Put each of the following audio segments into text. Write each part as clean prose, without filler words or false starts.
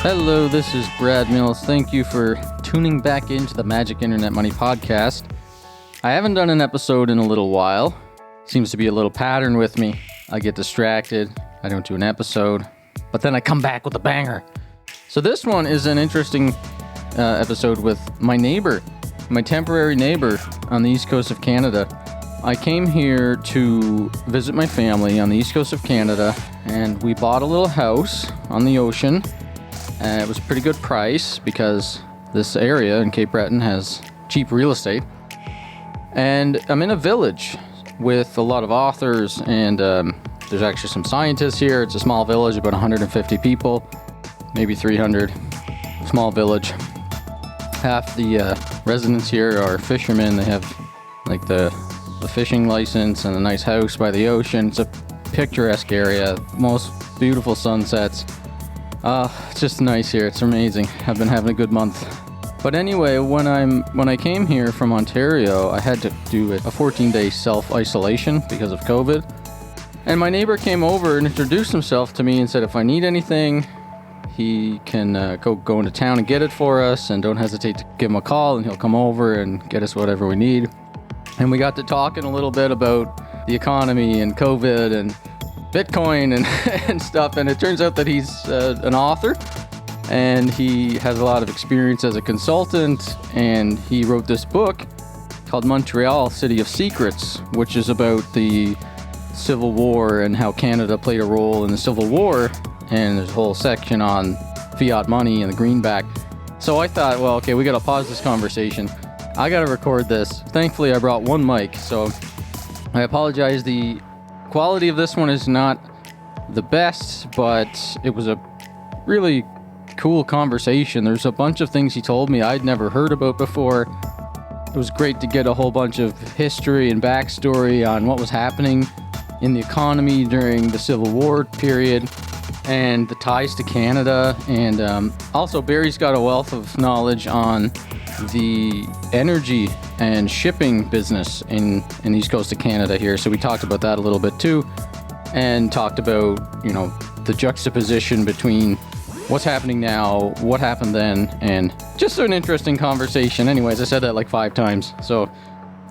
Hello, this is Brad Mills. Thank you for tuning back into the Magic Internet Money Podcast. I haven't done an episode in a little while. Seems to be a little pattern with me. I get distracted, I don't do an episode, but then I come back with a banger. So this one is an interesting episode with my neighbor, my temporary neighbor on the east coast of Canada. I came here to visit my family on the east coast of Canada, and we bought a little house on the ocean. It was a pretty good price because this area in Cape Breton has cheap real estate. And I'm in a village with a lot of authors, and there's actually some scientists here. It's a small village, about 150 people, maybe 300. Small village. Half the residents here are fishermen. They have like the fishing license and a nice house by the ocean. It's a picturesque area, most beautiful sunsets. It's just nice here. It's amazing. I've been having a good month. But anyway, when I came here from Ontario, I had to do a 14-day self-isolation because of COVID. And my neighbor came over and introduced himself to me and said if I need anything, he can go into town and get it for us, and don't hesitate to give him a call and he'll come over and get us whatever we need. And we got to talking a little bit about the economy and COVID and Bitcoin and stuff, and it turns out that he's an author, and he has a lot of experience as a consultant, and he wrote this book called Montreal, City of Secrets, which is about the Civil War and how Canada played a role in the Civil War, and there's a whole section on fiat money and the greenback. So I thought, well, okay, we got to pause this conversation. I got to record this. Thankfully, I brought one mic, so I apologize. The quality of this one is not the best, but it was a really cool conversation. There's a bunch of things he told me I'd never heard about before. It was great to get a whole bunch of history and backstory on what was happening in the economy during the Civil War period and the ties to Canada. And also Barry's got a wealth of knowledge on the energy and shipping business in the east coast of Canada here. So we talked about that a little bit too, and talked about, you know, the juxtaposition between what's happening now, what happened then, and just an interesting conversation. Anyways, I said that like 5 times. So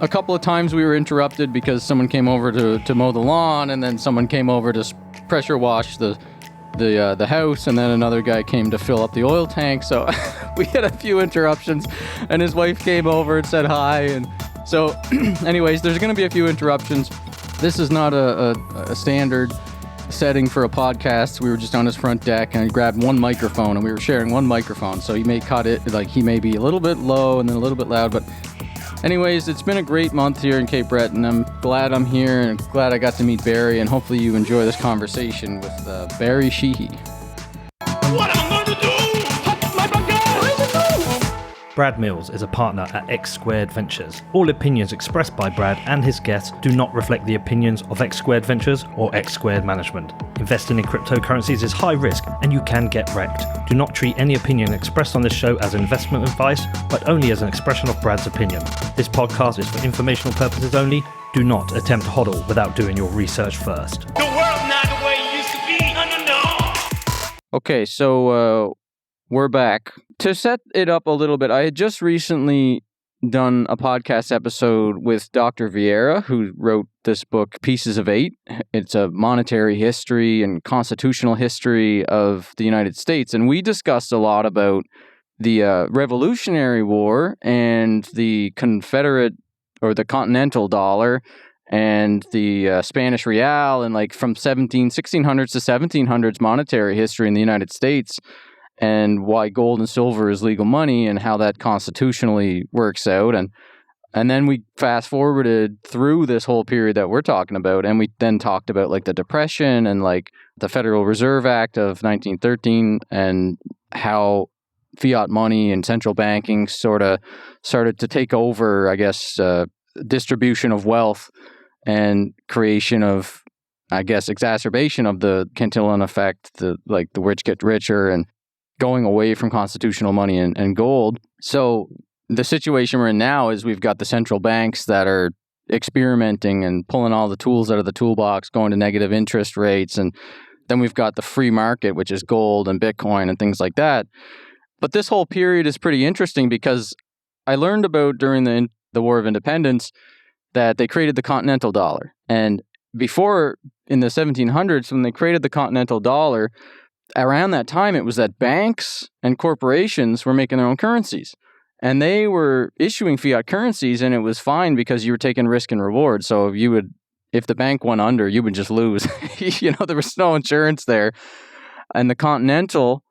a couple of times we were interrupted because someone came over to mow the lawn, and then someone came over to pressure wash the house, and then another guy came to fill up the oil tank. So we had a few interruptions, and his wife came over and said hi. And so anyways, there's going to be a few interruptions. This is not a standard setting for a podcast. We were just on his front deck, and I grabbed one microphone, and we were sharing one microphone. So he may cut it, like he may be a little bit low and then a little bit loud. But anyways, it's been a great month here in Cape Breton. I'm glad I'm here, and glad I got to meet Barry, and hopefully you enjoy this conversation with Barry Sheehy. What I'm going to do? My Brad Mills is a partner at Xsquared Ventures. All opinions expressed by Brad and his guests do not reflect the opinions of Xsquared Ventures or Xsquared Management. Investing in cryptocurrencies is high risk, and you can get wrecked. Do not treat any opinion expressed on this show as investment advice, but only as an expression of Brad's opinion. This podcast is for informational purposes only. Do not attempt to HODL without doing your research first. The world not the way it used to be. No. Okay, so we're back. To set it up a little bit, I had just recently done a podcast episode with Dr. Vieira, who wrote this book, Pieces of Eight. It's a monetary history and constitutional history of the United States. And we discussed a lot about the Revolutionary War and the Confederate or the Continental dollar and the Spanish real, and like from 1600s to 1700s monetary history in the United States, and why gold and silver is legal money and how that constitutionally works out. And then we fast forwarded through this whole period that we're talking about, and we then talked about like the Depression and like the Federal Reserve Act of 1913 and how fiat money and central banking sort of started to take over, I guess, distribution of wealth and creation of, I guess, exacerbation of the Cantillon effect, the rich get richer and going away from constitutional money and gold. So the situation we're in now is we've got the central banks that are experimenting and pulling all the tools out of the toolbox, going to negative interest rates, and Then we've got the free market, which is gold and Bitcoin and things like that. But this whole period is pretty interesting because I learned about during the War of Independence that they created the continental dollar. And before, in the 1700s, when they created the continental dollar, around that time, it was that banks and corporations were making their own currencies. And they were issuing fiat currencies, and it was fine because you were taking risk and reward. So if the bank went under, you would just lose. There was no insurance there. And the continental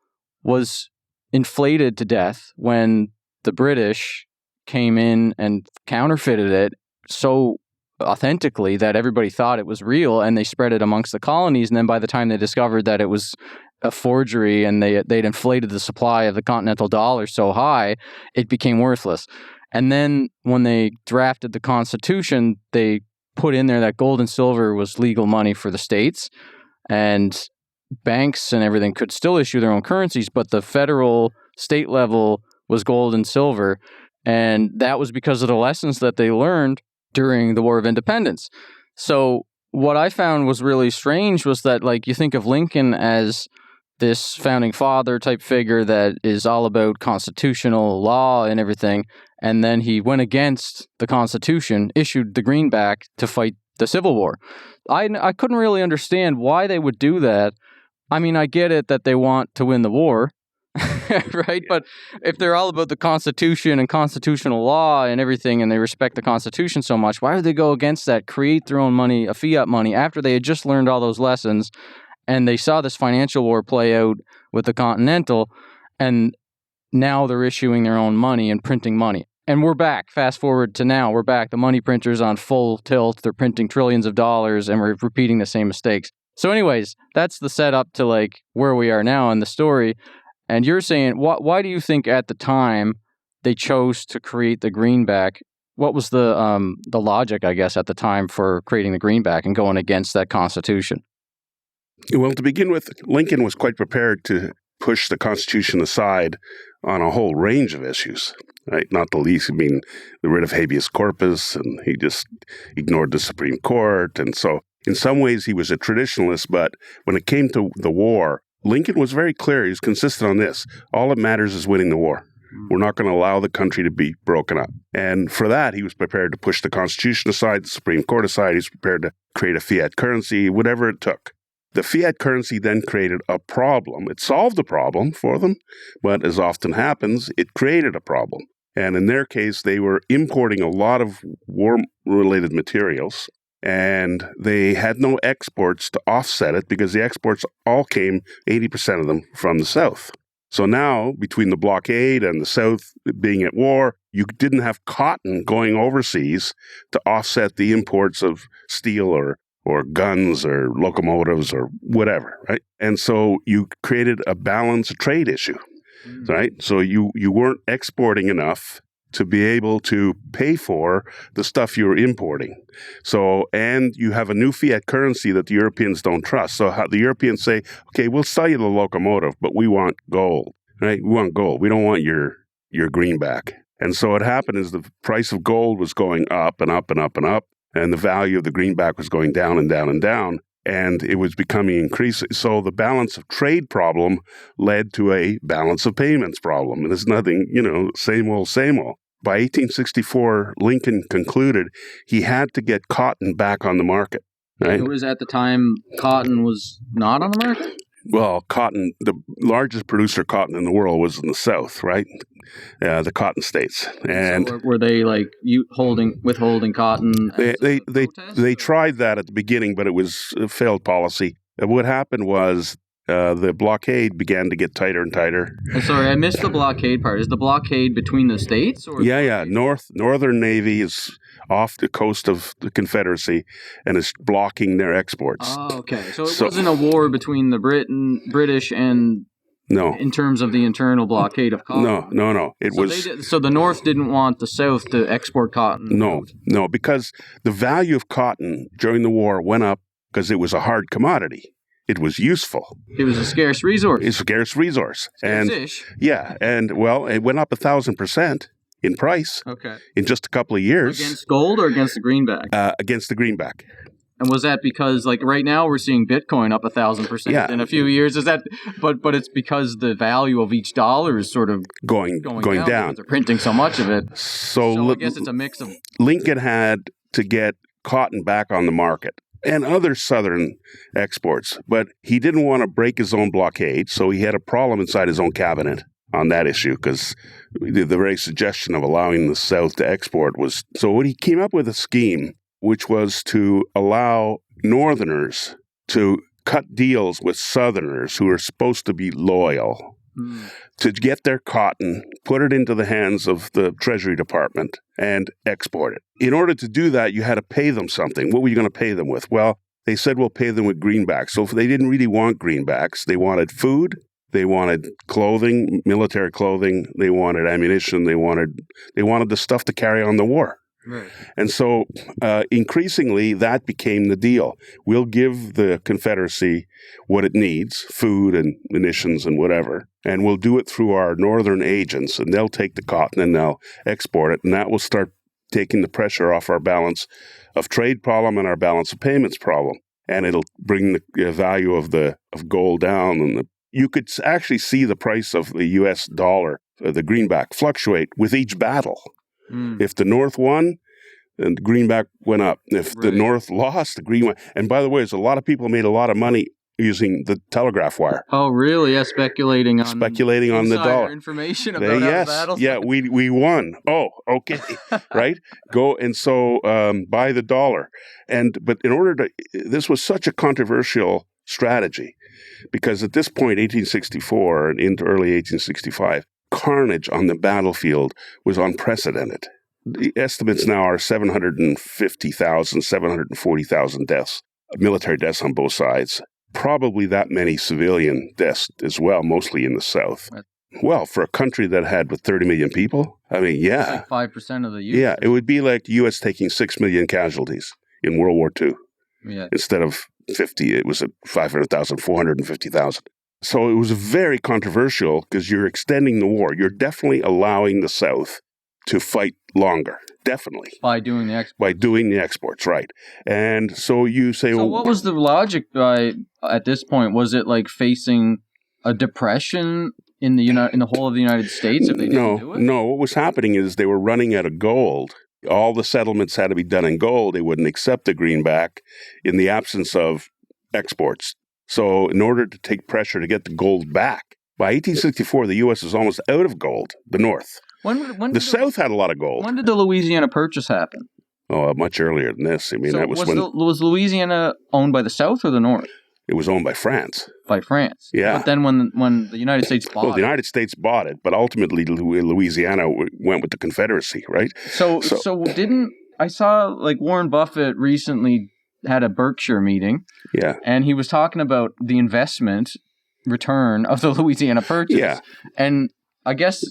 was inflated to death when the British came in and counterfeited it so authentically that everybody thought it was real, and they spread it amongst the colonies. And then by the time they discovered that it was a forgery and they'd inflated the supply of the continental dollar so high, it became worthless. And then when they drafted the Constitution, they put in there that gold and silver was legal money for the states, and banks and everything could still issue their own currencies, but the federal state level was gold and silver. And that was because of the lessons that they learned during the War of Independence. So what I found was really strange was that, like, you think of Lincoln as this founding father type figure that is all about constitutional law and everything, and then he went against the Constitution, issued the greenback to fight the Civil War. I couldn't really understand why they would do that. I mean, I get it that they want to win the war, right? But if they're all about the Constitution and constitutional law and everything, and they respect the Constitution so much, why would they go against that, create their own money, a fiat money, after they had just learned all those lessons, and they saw this financial war play out with the Continental, and now they're issuing their own money and printing money. And we're back. Fast forward to now. We're back. The money printer's on full tilt. They're printing trillions of dollars, and we're repeating the same mistakes. So anyways, that's the setup to like where we are now in the story. And you're saying, why do you think at the time they chose to create the greenback? What was the logic, I guess, at the time for creating the greenback and going against that Constitution? Well, to begin with, Lincoln was quite prepared to push the Constitution aside on a whole range of issues, right? Not the least, the writ of habeas corpus, and he just ignored the Supreme Court. And so in some ways he was a traditionalist, but when it came to the war, Lincoln was very clear. He was consistent on this. All that matters is winning the war. We're not going to allow the country to be broken up. And for that, he was prepared to push the Constitution aside, the Supreme Court aside. He was prepared to create a fiat currency, whatever it took. The fiat currency then created a problem. It solved the problem for them, but as often happens, it created a problem. And in their case, they were importing a lot of war-related materials, and they had no exports to offset it because the exports all came, 80% of them, from the South. So now, between the blockade and the South being at war, you didn't have cotton going overseas to offset the imports of steel or guns or locomotives or whatever, right? And so you created a balance of trade issue, right? So you weren't exporting enough to be able to pay for the stuff you were importing. So, and you have a new fiat currency that the Europeans don't trust. So how the Europeans say, okay, we'll sell you the locomotive, but we want gold, right? We want gold. We don't want your greenback. And so what happened is the price of gold was going up and up and up and up, and the value of the greenback was going down and down and down, and it was becoming increasing. So the balance of trade problem led to a balance of payments problem. And it's nothing, same old, same old. By 1864, Lincoln concluded he had to get cotton back on the market. Right? It was at the time cotton was not on the market? Well, cotton, the largest producer of cotton in the world was in the South, right? The cotton states. And so were they like withholding cotton? They tried that at the beginning, but it was a failed policy. And what happened was the blockade began to get tighter and tighter. Sorry, I missed the blockade part. Is the blockade between the states? Or Yeah. Northern Navy is off the coast of the Confederacy and is blocking their exports. Oh, okay. So it wasn't a war between the British and... No. In terms of the internal blockade of cotton? No. So the North didn't want the South to export cotton? No, because the value of cotton during the war went up because it was a hard commodity. It was useful. It was a scarce resource. It's a scarce resource. Scarce-ish. Yeah, and well, it went up 1,000% in price. Okay. In just a couple of years. Against gold or against the greenback? Against the greenback. And was that because, like, right now we're seeing Bitcoin up 1,000% in a few years? Is that, but it's because the value of each dollar is sort of going down. Because they're printing so much of it. So I guess it's a mix of... Lincoln had to get cotton back on the market and other southern exports, but he didn't want to break his own blockade, so he had a problem inside his own cabinet on that issue, because the very suggestion of allowing the South to export was... So what he came up with a scheme, which was to allow Northerners to cut deals with Southerners who are supposed to be loyal to get their cotton, put it into the hands of the Treasury Department, and export it. In order to do that, you had to pay them something. What were you going to pay them with? Well, they said we'll pay them with greenbacks. So if they didn't really want greenbacks, they wanted food, they wanted clothing, military clothing, they wanted ammunition, they wanted the stuff to carry on the war. Right. And so increasingly, that became the deal. We'll give the Confederacy what it needs, food and munitions and whatever, and we'll do it through our northern agents, and they'll take the cotton and they'll export it, and that will start taking the pressure off our balance of trade problem and our balance of payments problem. And it'll bring the value of gold down, and you could actually see the price of the U.S. dollar, the greenback, fluctuate with each battle. If the North won, then the greenback went up. If the North lost, the green went. And by the way, there's a lot of people made a lot of money using the telegraph wire. Oh, really? Yeah, speculating on the dollar. Information about how the battles. Yeah, we won. Oh, okay, right. Go and so buy the dollar. But in order to, this was such a controversial strategy, because at this point, 1864 and into early 1865. Carnage on the battlefield was unprecedented. The estimates now are 750,000, 740,000 deaths, military deaths on both sides. Probably that many civilian deaths as well, mostly in the South. Well, for a country that had 30 million people, I mean, yeah. It's like 5% of the U.S. Yeah, it would be like the U.S. taking 6 million casualties in World War II. Yeah. Instead of 50, it was 500,000, 450,000. So it was very controversial because you're extending the war. You're definitely allowing the South to fight longer, definitely. By doing the exports. By doing the exports, right. And so you say... So what was the logic at this point? Was it like facing a depression in the whole of the United States if they didn't do it? No, what was happening is they were running out of gold. All the settlements had to be done in gold. They wouldn't accept the greenback in the absence of exports. So in order to take pressure to get the gold back, by 1864, the U.S. was almost out of gold, the North. When the South had a lot of gold. When did the Louisiana Purchase happen? Oh, much earlier than this. I mean, that was when... Was Louisiana owned by the South or the North? It was owned by France. By France? Yeah. But then when the United States bought it... Well, the United States bought it, but ultimately Louisiana went with the Confederacy, right? So didn't... I saw, like, Warren Buffett recently had a Berkshire meeting. Yeah. And he was talking about the investment return of the Louisiana Purchase. Yeah. And I guess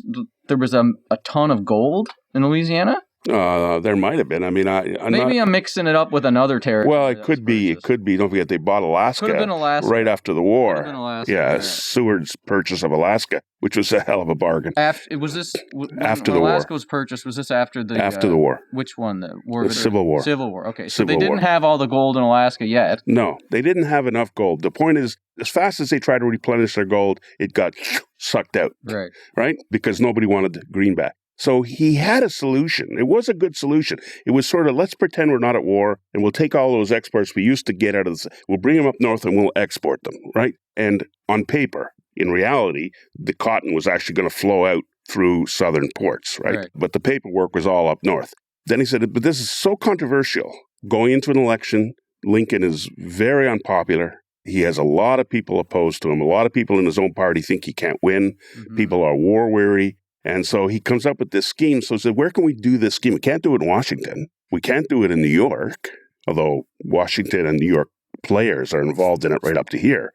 there was a ton of gold in Louisiana? There might have been. I mean, I'm mixing it up with another territory. Well, it could be. It could be. Don't forget, they bought Alaska. Could have been Alaska. Right after the war. Could have been Alaska. Yeah, Seward's purchase of Alaska, which was a hell of a bargain. After the war. Alaska was purchased. Was this after the war? Which one? The Civil War. Civil War. Okay, so they didn't have all the gold in Alaska yet. No, they didn't have enough gold. The point is, as fast as they tried to replenish their gold, it got sucked out. Right. Right? Because nobody wanted the greenback. So he had a solution. It was a good solution. It was sort of, let's pretend we're not at war, and we'll take all those exports we used to get out of we'll bring them up north and we'll export them, right? And on paper, in reality, the cotton was actually going to flow out through southern ports, right? But the paperwork was all up north. Then he said, but this is so controversial. Going into an election, Lincoln is very unpopular. He has a lot of people opposed to him. A lot of people in his own party think he can't win. Mm-hmm. People are war weary. And so he comes up with this scheme. So he said, where can we do this scheme? We can't do it in Washington. We can't do it in New York, although Washington and New York players are involved in it right up to here,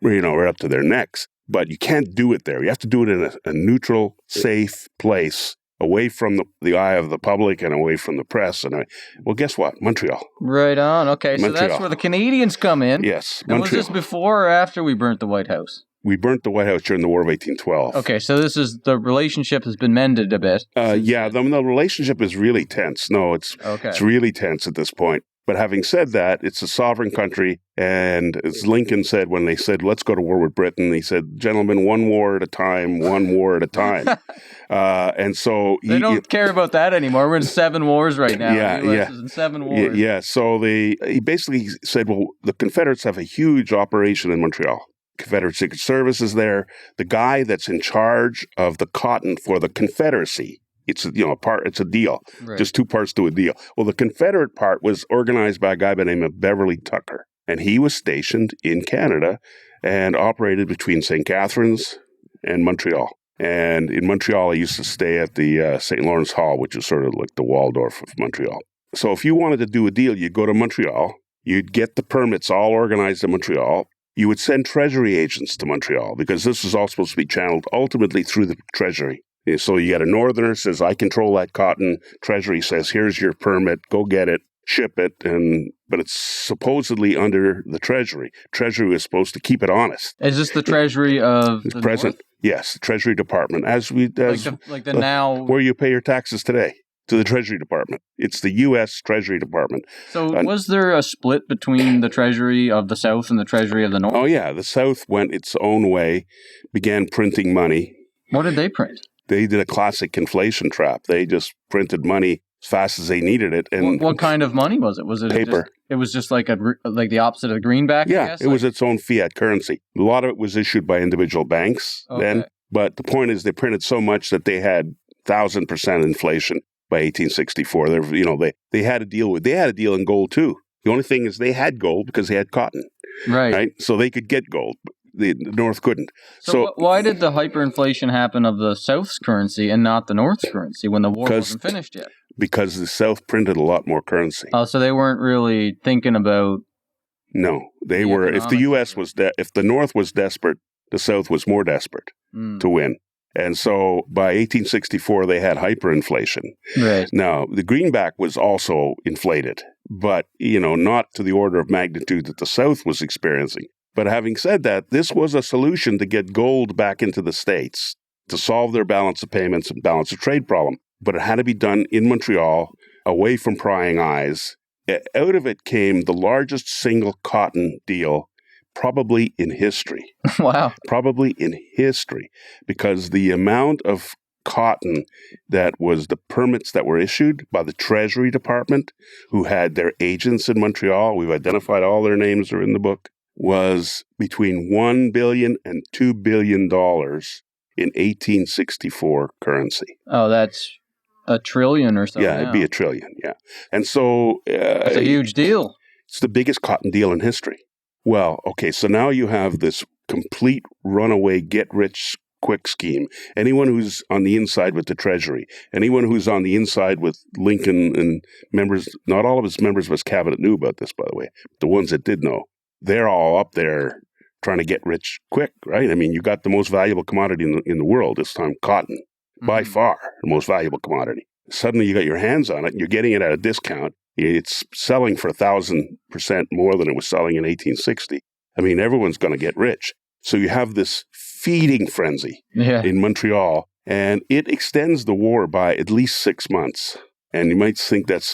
right up to their necks. But you can't do it there. You have to do it in a neutral, safe place, away from the eye of the public and away from the press. And well, guess what? Montreal. Right on. Okay, Montreal. So that's where the Canadians come in. Yes, Montreal. And was this before or after we burnt the White House? We burnt the White House during the War of 1812. Okay, so the relationship has been mended a bit. Yeah, the relationship is really tense. No, it's really tense at this point. But having said that, it's a sovereign country. And as Lincoln said when they said, let's go to war with Britain, he said, gentlemen, one war at a time, one war at a time. And so they don't care about that anymore. We're in 7 wars right now. Yeah, the US yeah. is in 7 wars. Yeah. So he basically said, well, the Confederates have a huge operation in Montreal. Confederate Secret Service is there. The guy that's in charge of the cotton for the Confederacy, it's a deal. Right. Just 2 parts to a deal. Well, the Confederate part was organized by a guy by the name of Beverly Tucker, and he was stationed in Canada and operated between St. Catharines and Montreal. And in Montreal, I used to stay at the St. Lawrence Hall, which is sort of like the Waldorf of Montreal. So if you wanted to do a deal, you'd go to Montreal, you'd get the permits all organized in Montreal. You would send Treasury agents to Montreal because this was all supposed to be channeled ultimately through the Treasury. And so you got a northerner says, I control that cotton. Treasury says, here's your permit. Go get it, ship it. But it's supposedly under the Treasury. Treasury is supposed to keep it honest. Is this the Treasury of the present? North? Yes, the Treasury Department. Now where you pay your taxes today. To the Treasury Department. It's the U.S. Treasury Department. So was there a split between the Treasury of the South and the Treasury of the North? Oh, yeah. The South went its own way, began printing money. What did they print? They did a classic inflation trap. They just printed money as fast as they needed it. And what kind of money was it? Was it paper? It was just like the opposite of greenback? Yeah, I guess? it was its own fiat currency. A lot of it was issued by individual banks then. But the point is they printed so much that they had 1,000% inflation. By 1864, they had a deal in gold too. The only thing is they had gold because they had cotton, right? So they could get gold. The North couldn't. So why did the hyperinflation happen of the South's currency and not the North's currency when the war wasn't finished yet? Because the South printed a lot more currency. Oh, so they weren't really thinking about. No, they were. If the U.S. was if the North was desperate, the South was more desperate to win. And so by 1864, they had hyperinflation. Right. Now, the greenback was also inflated, but, not to the order of magnitude that the South was experiencing. But having said that, this was a solution to get gold back into the States to solve their balance of payments and balance of trade problem. But it had to be done in Montreal, away from prying eyes. Out of it came the largest single cotton deal probably in history. Wow. Probably in history, because the amount of cotton that was the permits that were issued by the Treasury Department, who had their agents in Montreal, we've identified all their names are in the book, was between $1 billion and $2 billion in 1864 currency. Oh, that's $1 trillion or so. Yeah, it'd be $1 trillion, yeah. And so... it's a huge deal. It's the biggest cotton deal in history. Well, okay, so now you have this complete runaway get-rich-quick scheme. Anyone who's on the inside with the Treasury, anyone who's on the inside with Lincoln and members, not all of his members of his cabinet knew about this, by the way. The ones that did know, they're all up there trying to get rich quick, right? I mean, you got the most valuable commodity in the world this time, cotton, by far the most valuable commodity. Suddenly you got your hands on it, and you're getting it at a discount. It's selling for 1,000% more than it was selling in 1860. I mean, everyone's going to get rich. So you have this feeding frenzy in Montreal, and it extends the war by at least 6 months. And you might think that's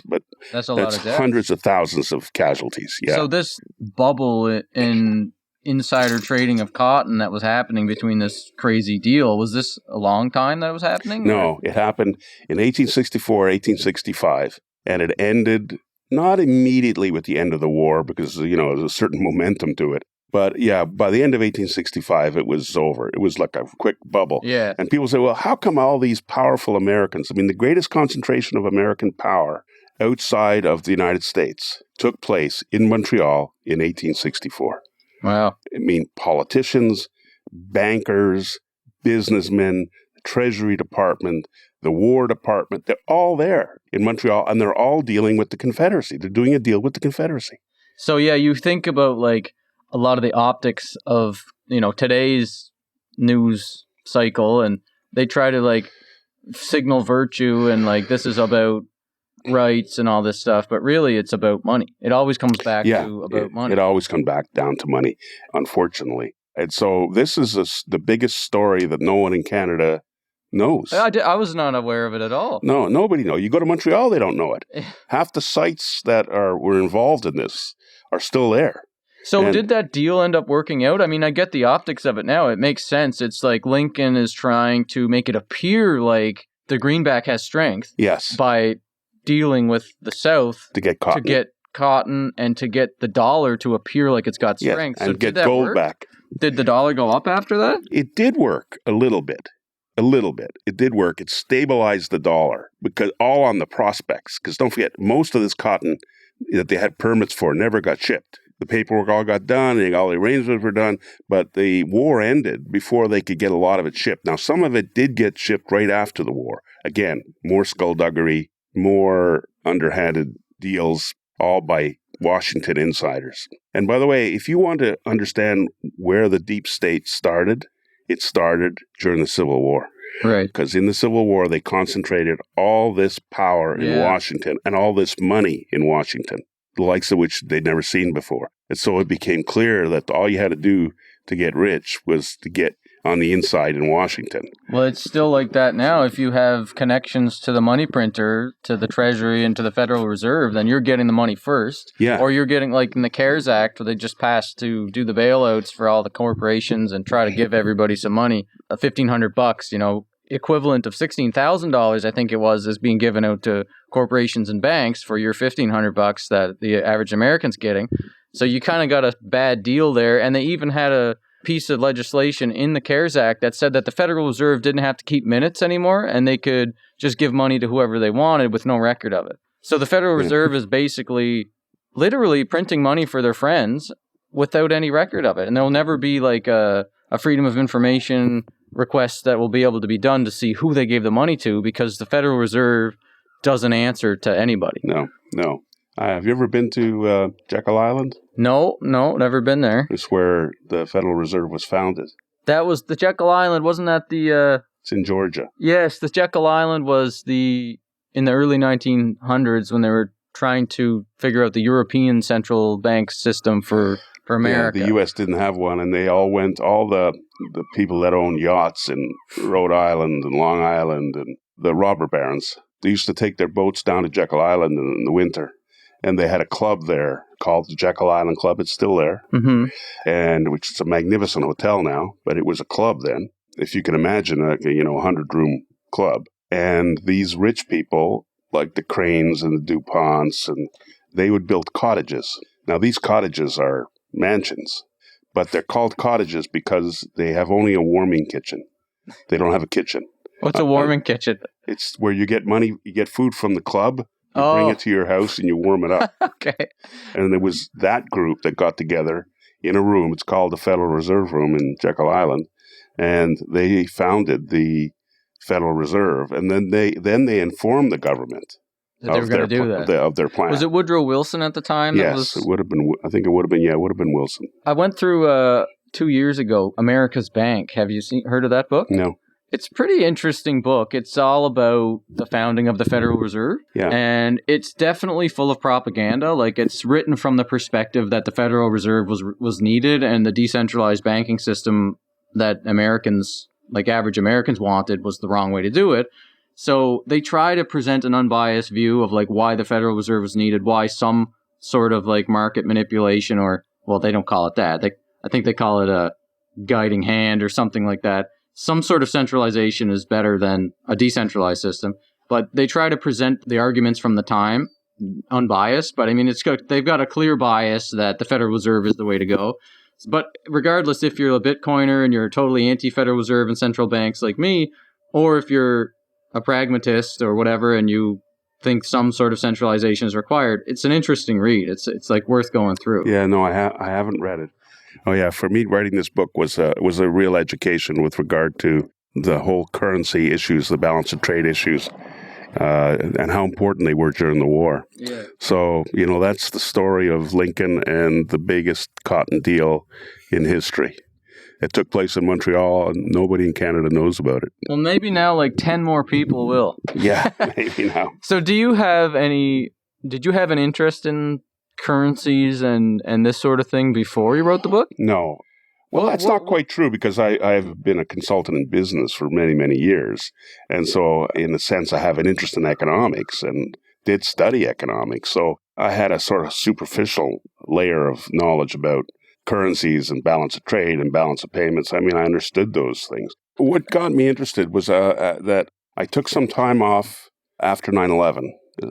a lot of deaths. Hundreds of thousands of casualties. Yeah. So this bubble in insider trading of cotton that was happening between this crazy deal, was this a long time that it was happening? No, it happened in 1864, 1865. And it ended not immediately with the end of the war because, there's a certain momentum to it. But yeah, by the end of 1865, it was over. It was like a quick bubble. Yeah. And people say, well, how come all these powerful Americans, I mean, the greatest concentration of American power outside of the United States took place in Montreal in 1864. Wow. I mean, politicians, bankers, businessmen, Treasury Department, the War Department, they're all there in Montreal, and they're all dealing with the Confederacy. They're doing a deal with the Confederacy. So, yeah, you think about, like, a lot of the optics of, today's news cycle, and they try to, like, signal virtue and, like, this is about rights and all this stuff, but really it's about money. It always comes back to about money. It always comes back down to money, unfortunately. And so this is the biggest story that no one in Canada knows. I was not aware of it at all. No, nobody knows. You go to Montreal, they don't know it. Half the sites that were involved in this are still there. So And- did that deal end up working out? I mean, I get the optics of it now. It makes sense. It's like Lincoln is trying to make it appear like the greenback has strength Yes, by dealing with the South to get cotton. to get cotton and to get the dollar to appear like it's got Yes, strength. and So get did that gold work? back. Did the dollar go up after that? It did work a little bit. A little bit. It did work. It stabilized the dollar because all on the prospects. Because don't forget, most of this cotton that they had permits for never got shipped. The paperwork all got done and all the arrangements were done, but the war ended before they could get a lot of it shipped. Now, some of it did get shipped right after the war. Again, more skullduggery, more underhanded deals, all by Washington insiders. And by the way, if you want to understand where the deep state started, it started during the Civil War. Right. Because in the Civil War, they concentrated all this power in Yeah. Washington and all this money in Washington, the likes of which they'd never seen before. And so it became clear that all you had to do to get rich was to get on the inside in Washington. Well, it's still like that now. If you have connections to the money printer, to the Treasury, and to the Federal Reserve, then you're getting the money first. Yeah. Or you're getting, like in the CARES Act, where they just passed to do the bailouts for all the corporations and try to give everybody some money. $1,500, equivalent of $16,000, I think it was, is being given out to corporations and banks for your $1,500 that the average American's getting. So you kind of got a bad deal there. And they even had a piece of legislation in the CARES Act that said that the Federal Reserve didn't have to keep minutes anymore and they could just give money to whoever they wanted with no record of it. So the Federal Reserve is basically literally printing money for their friends without any record of it. And there'll never be like a freedom of information request that will be able to be done to see who they gave the money to because the Federal Reserve doesn't answer to anybody. No. Have you ever been to Jekyll Island? No, never been there. It's where the Federal Reserve was founded. That was the Jekyll Island, wasn't that the... It's in Georgia. Yes, the Jekyll Island was in the early 1900s when they were trying to figure out the European central bank system for America. Yeah, the U.S. didn't have one, and they all the people that owned yachts in Rhode Island and Long Island and the robber barons, they used to take their boats down to Jekyll Island in the winter. And they had a club there called the Jekyll Island Club. It's still there, and which is a magnificent hotel now, but it was a club then. If you can imagine, a 100-room club. And these rich people, like the Cranes and the DuPonts, and they would build cottages. Now, these cottages are mansions, but they're called cottages because they have only a warming kitchen. They don't have a kitchen. What's a warming kitchen? It's where you get money, you get food from the club, you bring it to your house, and you warm it up. Okay. And there was that group that got together in a room. It's called the Federal Reserve Room in Jekyll Island. And they founded the Federal Reserve. And then they informed the government That they were going to do that. of their plan. Was it Woodrow Wilson at the time? Yes, it would have been. I think it would have been. Yeah, it would have been Wilson. I went through 2 years ago, America's Bank. Have you heard of that book? No. It's a pretty interesting book. It's all about the founding of the Federal Reserve. Yeah. And it's definitely full of propaganda. Like, it's written from the perspective that the Federal Reserve was needed and the decentralized banking system that Americans, like average Americans, wanted was the wrong way to do it. So they try to present an unbiased view of like why the Federal Reserve was needed, why some sort of like market manipulation, or, well, they don't call it that. I think they call it a guiding hand or something like that. Some sort of centralization is better than a decentralized system, but they try to present the arguments from the time unbiased. But I mean, they've got a clear bias that the Federal Reserve is the way to go. But regardless, if you're a Bitcoiner and you're totally anti-Federal Reserve and central banks like me, or if you're a pragmatist or whatever and you think some sort of centralization is required, it's an interesting read. It's like worth going through. Yeah, no, I haven't read it. Oh yeah, for me, writing this book was a real education with regard to the whole currency issues, the balance of trade issues, and how important they were during the war. Yeah. So, that's the story of Lincoln and the biggest cotton deal in history. It took place in Montreal, and nobody in Canada knows about it. Well, maybe now like 10 more people will. Yeah, maybe now. So did you have an interest in currencies and this sort of thing before you wrote the book? No. Well, that's not quite true because I've been a consultant in business for many, many years. And so, in a sense, I have an interest in economics and did study economics. So I had a sort of superficial layer of knowledge about currencies and balance of trade and balance of payments. I mean, I understood those things. What got me interested was that I took some time off after 9/11.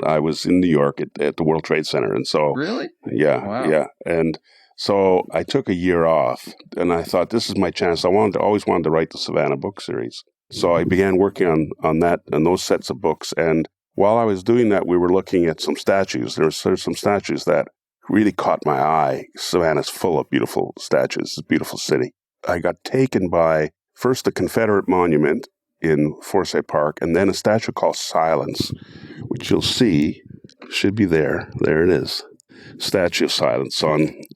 I was in New York at the World Trade Center. And so, Really? yeah, Wow. yeah. And so I took a year off, and I thought, this is my chance. I always wanted to write the Savannah book series. So I began working on those sets of books. And while I was doing that, we were looking at some statues. There's some statues that really caught my eye. Savannah's full of beautiful statues. It's a beautiful city. I got taken by first the Confederate Monument in Forsyth Park, and then a statue called Silence, which you'll see should be there. There it is. Statue of Silence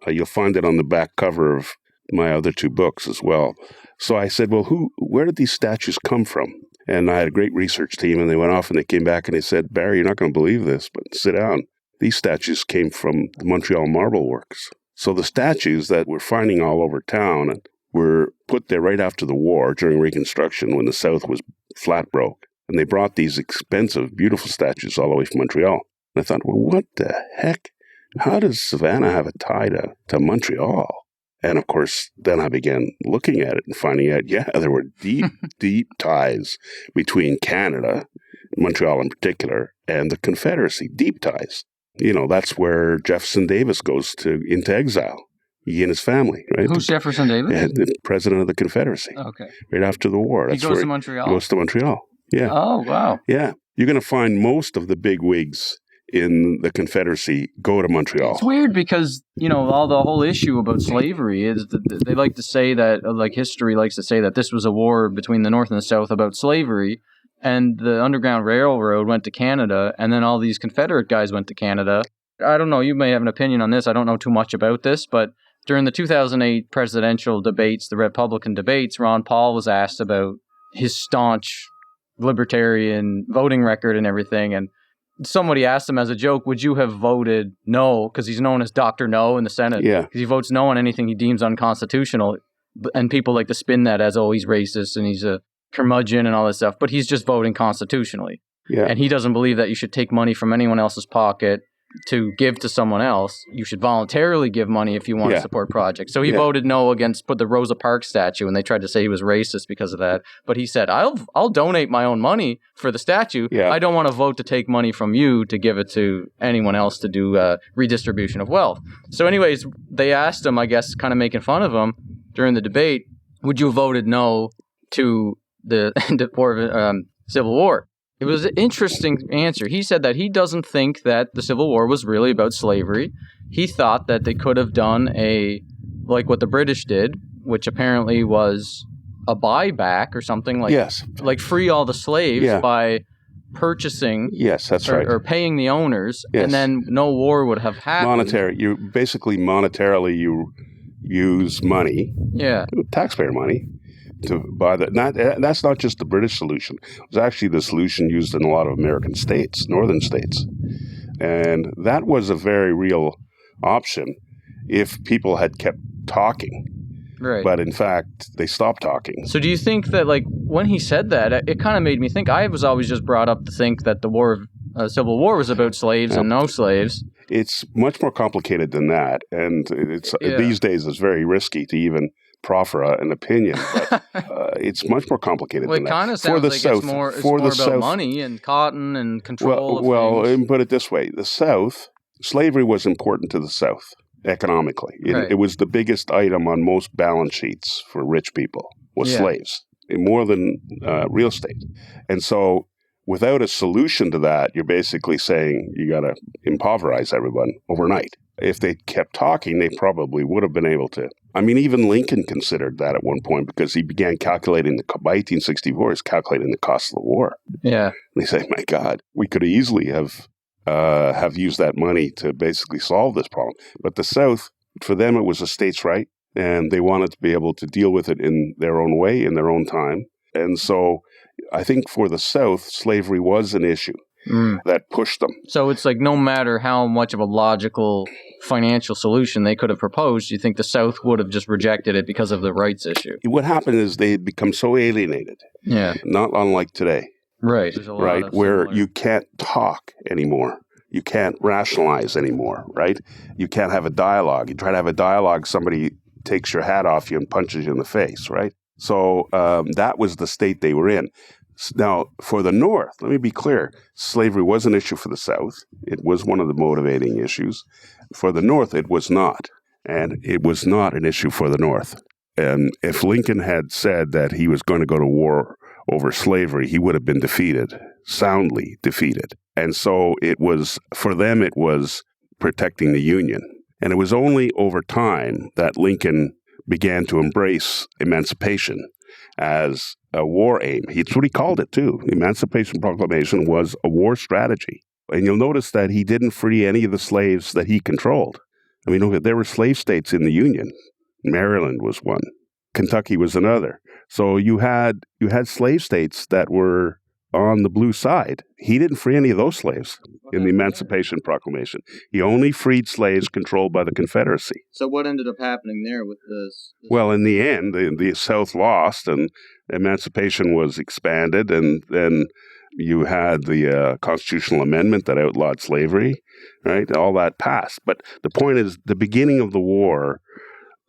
you'll find it on the back cover of my other two books as well. So I said, well, where did these statues come from? And I had a great research team, and they went off and they came back and they said, Barry, you're not going to believe this, but sit down. These statues came from the Montreal Marble Works. So the statues that we're finding all over town were put there right after the war during Reconstruction when the South was flat broke. And they brought these expensive, beautiful statues all the way from Montreal. And I thought, well, what the heck? How does Savannah have a tie to Montreal? And of course, then I began looking at it and finding out, there were deep, deep ties between Canada, Montreal in particular, and the Confederacy, deep ties. That's where Jefferson Davis goes into exile, he and his family, right? Who's Jefferson Davis? Yeah, the president of the Confederacy. Okay. Right after the war. He goes to Montreal? He goes to Montreal, yeah. Oh, wow. Yeah. You're going to find most of the big wigs in the Confederacy go to Montreal. It's weird because, all the whole issue about slavery is that they like to say that, like history likes to say that this was a war between the North and the South about slavery, and the Underground Railroad went to Canada, and then all these Confederate guys went to Canada. I don't know, you may have an opinion on this. I don't know too much about this, but during the 2008 presidential debates, the Republican debates, Ron Paul was asked about his staunch libertarian voting record and everything, and somebody asked him as a joke, would you have voted no? Because he's known as Dr. No in the Senate. Yeah. Because he votes no on anything he deems unconstitutional. And people like to spin that as, he's racist and he's a curmudgeon and all this stuff. But he's just voting constitutionally. Yeah. And he doesn't believe that you should take money from anyone else's pocket to give to someone else. You should voluntarily give money if you want to support projects. So he voted no against the Rosa Parks statue, and they tried to say he was racist because of that. But he said, I'll donate my own money for the statue. Yeah. I don't want to vote to take money from you to give it to anyone else to do redistribution of wealth. So anyways, they asked him, I guess, kind of making fun of him during the debate, would you have voted no to the end of Civil War? It was an interesting answer. He said that he doesn't think that the Civil War was really about slavery. He thought that they could have done like what the British did, which apparently was a buyback or something like, like free all the slaves by purchasing. Yes, that's right. Or paying the owners, and then no war would have happened. You basically monetarily you use money, taxpayer money, to buy that. That's not just the British solution. It was actually the solution used in a lot of American states, northern states. And that was a very real option if people had kept talking. Right. But in fact, they stopped talking. So do you think that, like, when he said that, it kind of made me think, I was always just brought up to think that the Civil War was about slaves and no slaves. It's much more complicated than that. And these days it's very risky to even proffer an opinion, but it's much more complicated than that. Well, it kind of sounds like it's more about money and cotton and control of things. Put it this way. The South, slavery was important to the South economically. It was the biggest item on most balance sheets for rich people was slaves, more than real estate. And so without a solution to that, you're basically saying you got to impoverize everyone overnight. If they kept talking, they probably would have been able to. I mean, even Lincoln considered that at one point because he began calculating, by 1864, he's calculating the cost of the war. Yeah. And they say, my God, we could easily have used that money to basically solve this problem. But the South, for them, it was a states' right, and they wanted to be able to deal with it in their own way, in their own time. And so I think for the South, slavery was an issue. that pushed them. So it's like no matter how much of a logical financial solution they could have proposed, you think the South would have just rejected it because of the rights issue? What happened is they had become so alienated, Yeah. not unlike today, Right. There's a lot right? of Where similar- you can't talk anymore. You can't rationalize anymore, right? You can't have a dialogue. You try to have a dialogue, somebody takes your hat off you and punches you in the face, right? So that was the state they were in. Now, for the North, let me be clear, slavery was an issue for the South. It was one of the motivating issues. For the North, it was not. And it was not an issue for the North. And if Lincoln had said that he was going to go to war over slavery, he would have been defeated, soundly defeated. And so it was, for them, it was protecting the Union. And it was only over time that Lincoln began to embrace emancipation as a war aim. That's what he called it, too. The Emancipation Proclamation was a war strategy. And you'll notice that he didn't free any of the slaves that he controlled. I mean, there were slave states in the Union. Maryland was one. Kentucky was another. So you had slave states that were on the blue side. He didn't free any of those slaves in the Emancipation Proclamation. He only freed slaves controlled by the Confederacy. So what ended up happening there with this? Well, in the end, the South lost, and emancipation was expanded, and then you had the constitutional amendment that outlawed slavery, right? All that passed. But the point is, the beginning of the war,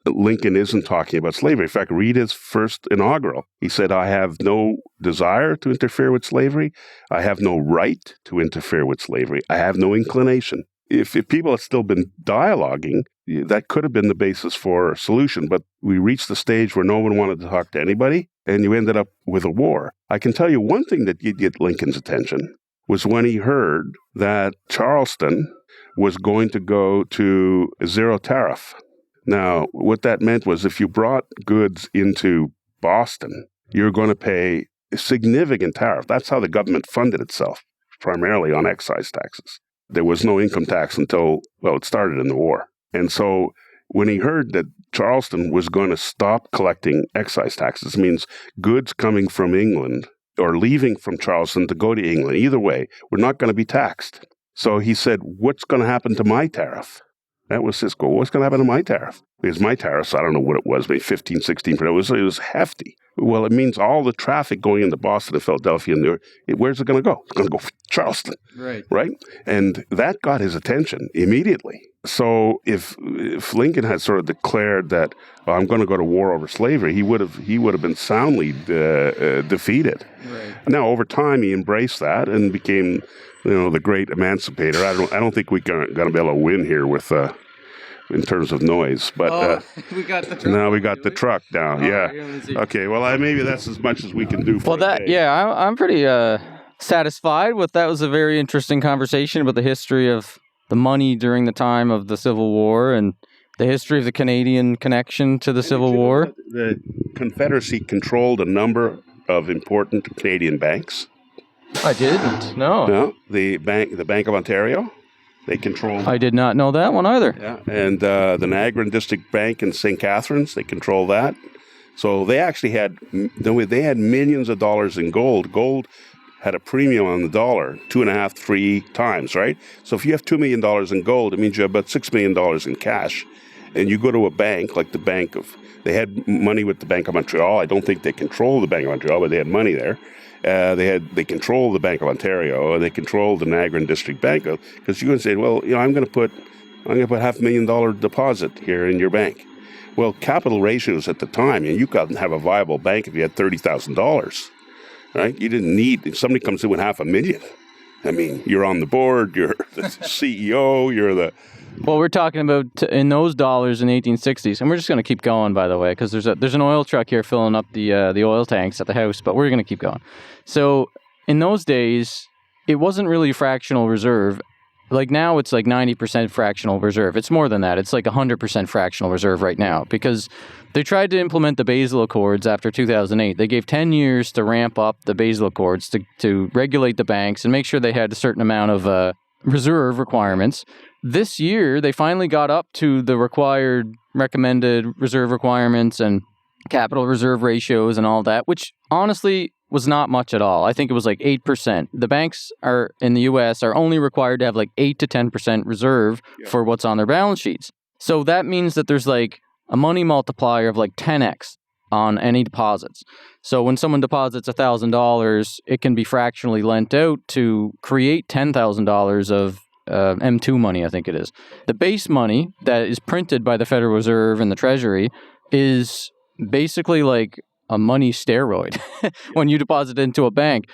Lincoln isn't talking about slavery. In fact, read his first inaugural. He said, I have no desire to interfere with slavery. I have no right to interfere with slavery. I have no inclination. If people had still been dialoguing, that could have been the basis for a solution. But we reached the stage where no one wanted to talk to anybody, and you ended up with a war. I can tell you one thing that did get Lincoln's attention was when he heard that Charleston was going to go to zero tariff. Now, what that meant was if you brought goods into Boston, you're going to pay a significant tariff. That's how the government funded itself, primarily on excise taxes. There was no income tax until, well, it started in the war. And so when he heard that Charleston was going to stop collecting excise taxes, means goods coming from England or leaving from Charleston to go to England, either way, were not going to be taxed. So he said, what's going to happen to my tariff? That was his goal. What's going to happen to my tariff? Because my tariffs, I don't know what it was, maybe 15, 16%. It was hefty. Well, it means all the traffic going into Boston and Philadelphia, and where's it going to go? It's going to go to Charleston, right? And that got his attention immediately. So if Lincoln had sort of declared that I'm going to go to war over slavery, he would have been soundly defeated. Right. Now, over time, he embraced that and became, the great emancipator. I don't think we're going to be able to win here with in terms of noise, but we got the truck. now we got the truck down. Yeah. Right, Okay. Well, maybe that's as much as we can do for Well, a day. I'm pretty satisfied with that. Was a very interesting conversation about the history of the money during the time of the Civil War and the history of the Canadian connection to the Civil War. The Confederacy controlled a number of important Canadian banks. I didn't. No. No, the Bank of Ontario, they controlled. I did not know that one either. Yeah, and the Niagara District Bank in St. Catharines, they control that. So they actually had millions of dollars in gold. Gold had a premium on the dollar, 2.5, 3 times, right? So if you have $2 million in gold, it means you have about $6 million in cash. And you go to a bank like they had money with the Bank of Montreal. I don't think they control the Bank of Montreal, but they had money there. They control the Bank of Ontario, and they control the Niagara District Bank, because you can say, well, I'm going to put $500,000 deposit here in your bank. Well, capital ratios at the time, and you couldn't have a viable bank if you had $30,000, right? You didn't need, if somebody comes in with $500,000, I mean, you're on the board, you're the CEO, you're the... Well, we're talking about in those dollars in the 1860s, and we're just going to keep going, by the way, because there's an oil truck here filling up the oil tanks at the house, but we're going to keep going. So in those days, it wasn't really fractional reserve. Like now, it's like 90% fractional reserve. It's more than that. It's like 100% fractional reserve right now, because they tried to implement the Basel Accords after 2008. They gave 10 years to ramp up the Basel Accords to regulate the banks and make sure they had a certain amount of reserve requirements. This year, they finally got up to the recommended reserve requirements and capital reserve ratios and all that, which honestly was not much at all. I think it was like 8%. The banks are in the US are only required to have like 8 to 10% reserve for what's on their balance sheets. So that means that there's like a money multiplier of like 10x on any deposits. So when someone deposits $1,000, it can be fractionally lent out to create $10,000 of M2 money, I think it is. The base money that is printed by the Federal Reserve and the Treasury is basically like a money steroid when you deposit into a bank.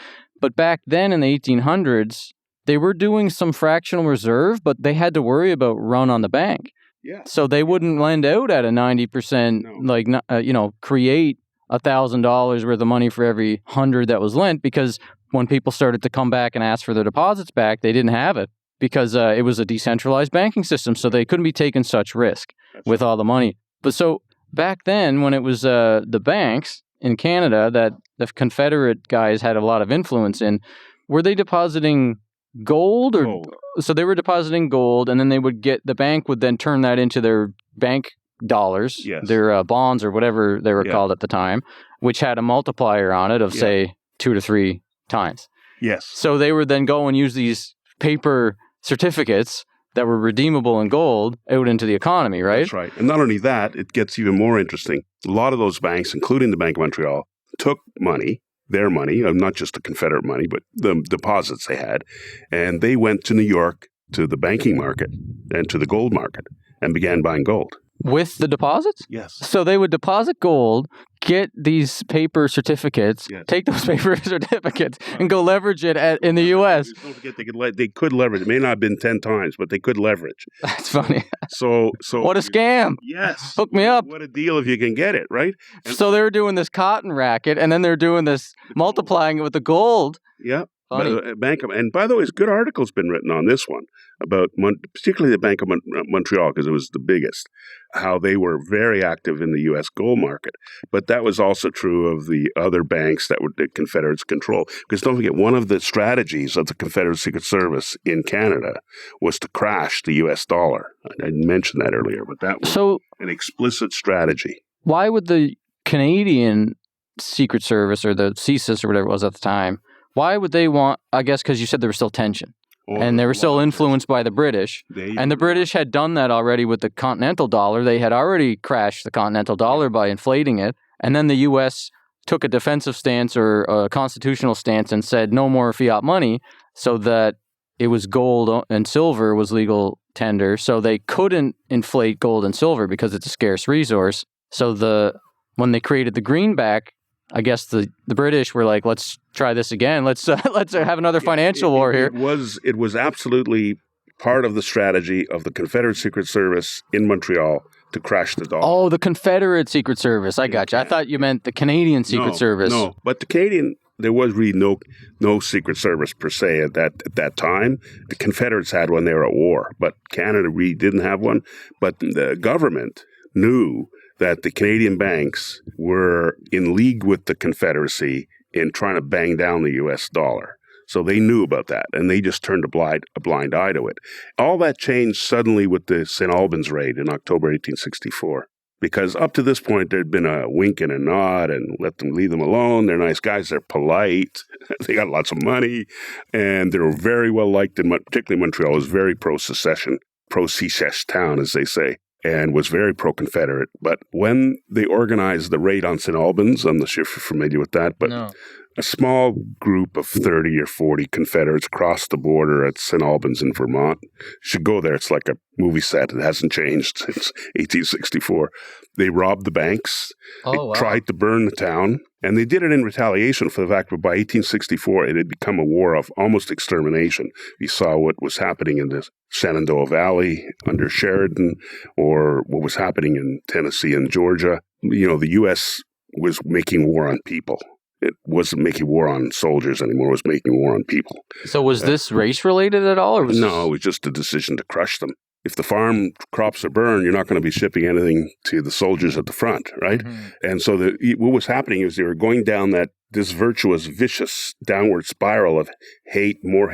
But back then in the 1800s, they were doing some fractional reserve, but they had to worry about run on the bank. Yeah. So they wouldn't lend out at a 90%, create $1,000 worth of money for every 100 that was lent, because when people started to come back and ask for their deposits back, they didn't have it because it was a decentralized banking system. So they couldn't be taking such risk with all the money. But so back then, when it was the banks in Canada that the Confederate guys had a lot of influence in, were they depositing gold or Gold. So they were depositing gold, and then the bank would then turn that into their bank dollars, their bonds or whatever they were called at the time, which had a multiplier on it of say 2 to 3 times. Yes. So they would then go and use these paper certificates that were redeemable in gold out into the economy, right? That's right. And not only that, it gets even more interesting. A lot of those banks, including the Bank of Montreal, took money, their money, not just the Confederate money, but the deposits they had, and they went to New York to the banking market and to the gold market and began buying gold. With the deposits? Yes. So they would deposit gold, get these paper certificates, take those paper certificates, and go leverage it in the U.S. Don't forget, they could leverage. It may not have been 10 times, but they could leverage. That's funny. So what a scam. Yes. Hook me up. What a deal if you can get it, right? And so they were doing this cotton racket, and then they're doing this, multiplying it with the gold. Yeah. Funny. And by the way, a good article's been written on this one about particularly the Bank of Montreal, because it was the biggest, how they were very active in the U.S. gold market. But that was also true of the other banks that were the Confederates control. Because don't forget, one of the strategies of the Confederate Secret Service in Canada was to crash the U.S. dollar. I didn't mention that earlier, but that was an explicit strategy. Why would the Canadian Secret Service, or the CSIS or whatever it was at the time, why would they want, I guess because you said there was still tension, and they were still influenced by the British, and the British had done that already with the continental dollar. They had already crashed the continental dollar by inflating it, and then the U.S. took a defensive stance or a constitutional stance and said no more fiat money, so that it was gold and silver was legal tender, so they couldn't inflate gold and silver because it's a scarce resource. So when they created the greenback, I guess the British were like, let's try this again. Let's have another financial war here. It was absolutely part of the strategy of the Confederate Secret Service in Montreal to crash the dollar. Oh, the Confederate Secret Service. I got you. I thought you meant the Canadian Secret Service. No, but the Canadian, there was really no Secret Service per se at that time. The Confederates had one. They were at war, but Canada really didn't have one. But the government knew that the Canadian banks were in league with the Confederacy in trying to bang down the U.S. dollar. So they knew about that, and they just turned a blind eye to it. All that changed suddenly with the St. Albans raid in October 1864, because up to this point, there'd been a wink and a nod and leave them alone. They're nice guys. They're polite. They got lots of money, and they were very well liked, particularly Montreal was very pro-secession, pro-secession town, as they say, and was very pro-Confederate. But when they organized the raid on St. Albans, I'm not sure if you're familiar with that, but a small group of 30 or 40 Confederates crossed the border at St. Albans in Vermont. You should go there. It's like a movie set. It hasn't changed since 1864. They robbed the banks. They tried to burn the town. And they did it in retaliation for the fact that by 1864, it had become a war of almost extermination. You saw what was happening in the Shenandoah Valley under Sheridan, or what was happening in Tennessee and Georgia. You know, the U.S. was making war on people. It wasn't making war on soldiers anymore. It was making war on people. So was this race-related at all? Or was No, it was just a decision to crush them. If the farm crops are burned, you're not going to be shipping anything to the soldiers at the front, right? Mm-hmm. And so what was happening is they were going down this virtuous, vicious downward spiral of hate, more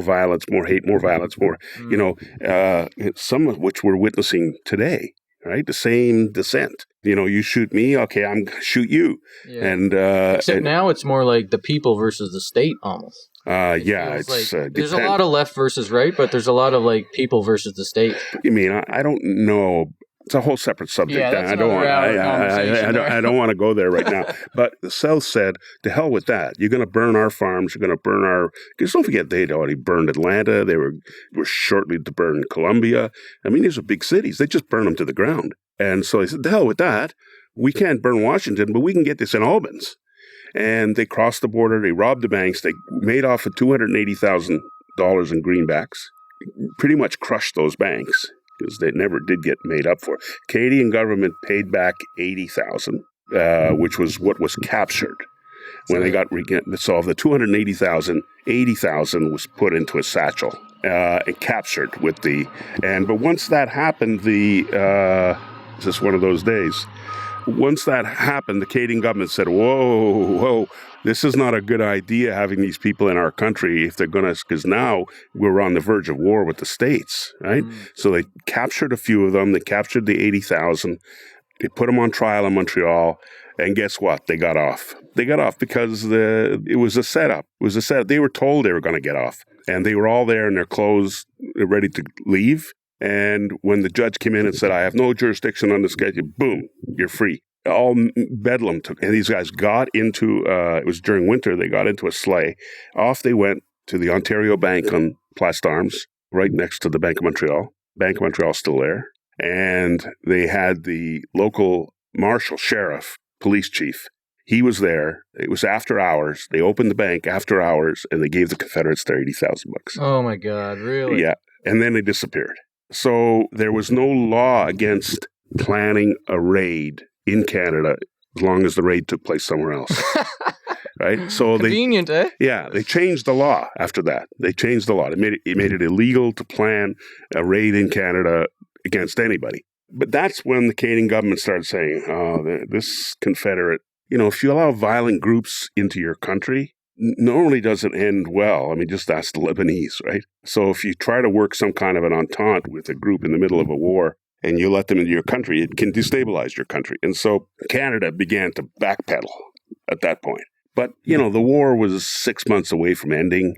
violence, more hate, more violence, more, some of which we're witnessing today, right? The same descent. You shoot me, okay, I'm shoot you. Yeah. And Except now it's more like the people versus the state almost. it's There's a lot of left versus right, but there's a lot of like people versus the state. You mean I don't know. It's a whole separate subject. Yeah, that's another hour conversation there. I don't want to go there right now. But the South said, to hell with that. You're going to burn our farms. You're going to burn our... Because don't forget, they'd already burned Atlanta. They were shortly to burn Columbia. I mean, these are big cities. They just burn them to the ground. And so they said, to hell with that. We can't burn Washington, but we can get this in Albans. And they crossed the border. They robbed the banks. They made off with $280,000 in greenbacks. Pretty much crushed those banks, because they never did get made up for. Canadian government paid back $80,000, which was what was captured when they got so of the $280,000, $80,000 was put into a satchel and captured with the. But once that happened, it's just one of those days. Once that happened, the Canadian government said, "Whoa, this is not a good idea having these people in our country if they're going to," because now we're on the verge of war with the states, right? So they captured a few of them. They captured the 80,000. They put them on trial in Montreal, and guess what? They got off. They got off because it was a setup. It was a setup. They were told they were going to get off, and they were all there in their clothes, ready to leave. And when the judge came in and said, "I have no jurisdiction on this guy," boom, you're free. All bedlam took. And these guys got into, it was during winter, they got into a sleigh. Off they went to the Ontario Bank on Place d'Armes, right next to the Bank of Montreal. Bank of Montreal still there. And they had the local marshal, sheriff, police chief. He was there. It was after hours. They opened the bank after hours, and they gave the Confederates their $80,000. Oh my God, really? Yeah. And then they disappeared. So there was no law against planning a raid in Canada as long as the raid took place somewhere else. Right? So convenient, eh? Yeah, they changed the law after that. They changed the law. It made it illegal to plan a raid in Canada against anybody. But that's when the Canadian government started saying, "Oh, this Confederate, if you allow violent groups into your country, normally doesn't end well." I mean, just ask the Lebanese, right? So if you try to work some kind of an entente with a group in the middle of a war and you let them into your country, it can destabilize your country. And so Canada began to backpedal at that point. But, the war was 6 months away from ending.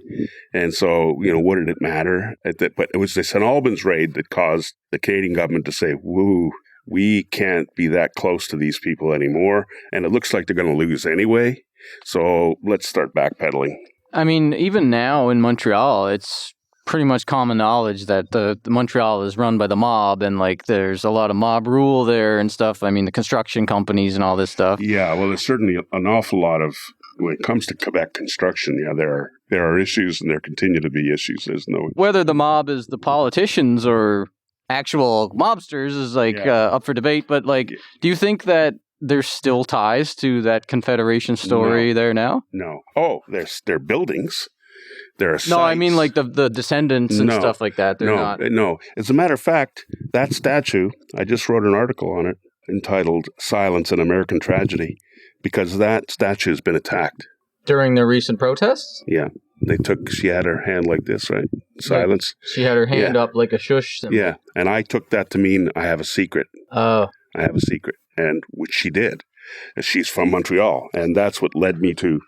And so, what did it matter? But it was the St. Albans raid that caused the Canadian government to say, "Woo, we can't be that close to these people anymore. And it looks like they're going to lose anyway. So let's start backpedaling." I mean, even now in Montreal, it's pretty much common knowledge that the Montreal is run by the mob, and like there's a lot of mob rule there and stuff. I mean, the construction companies and all this stuff. Yeah, well, there's certainly an awful lot of, when it comes to Quebec construction, there are issues, and there continue to be issues. There's no... Whether the mob is the politicians or actual mobsters is up for debate, but do you think that there's still ties to that Confederation story there now? No. Oh, there are buildings. There are sites. No, I mean like the descendants and stuff like that. They're not. No. As a matter of fact, that statue, I just wrote an article on it entitled "Silence and American Tragedy," because that statue has been attacked. During the recent protests? Yeah. She had her hand like this, right? Silence. Yeah. She had her hand up like a shush symbol. Yeah. And I took that to mean I have a secret. Oh. I have a secret. And which she did. She's from Montreal. And that's what led me to.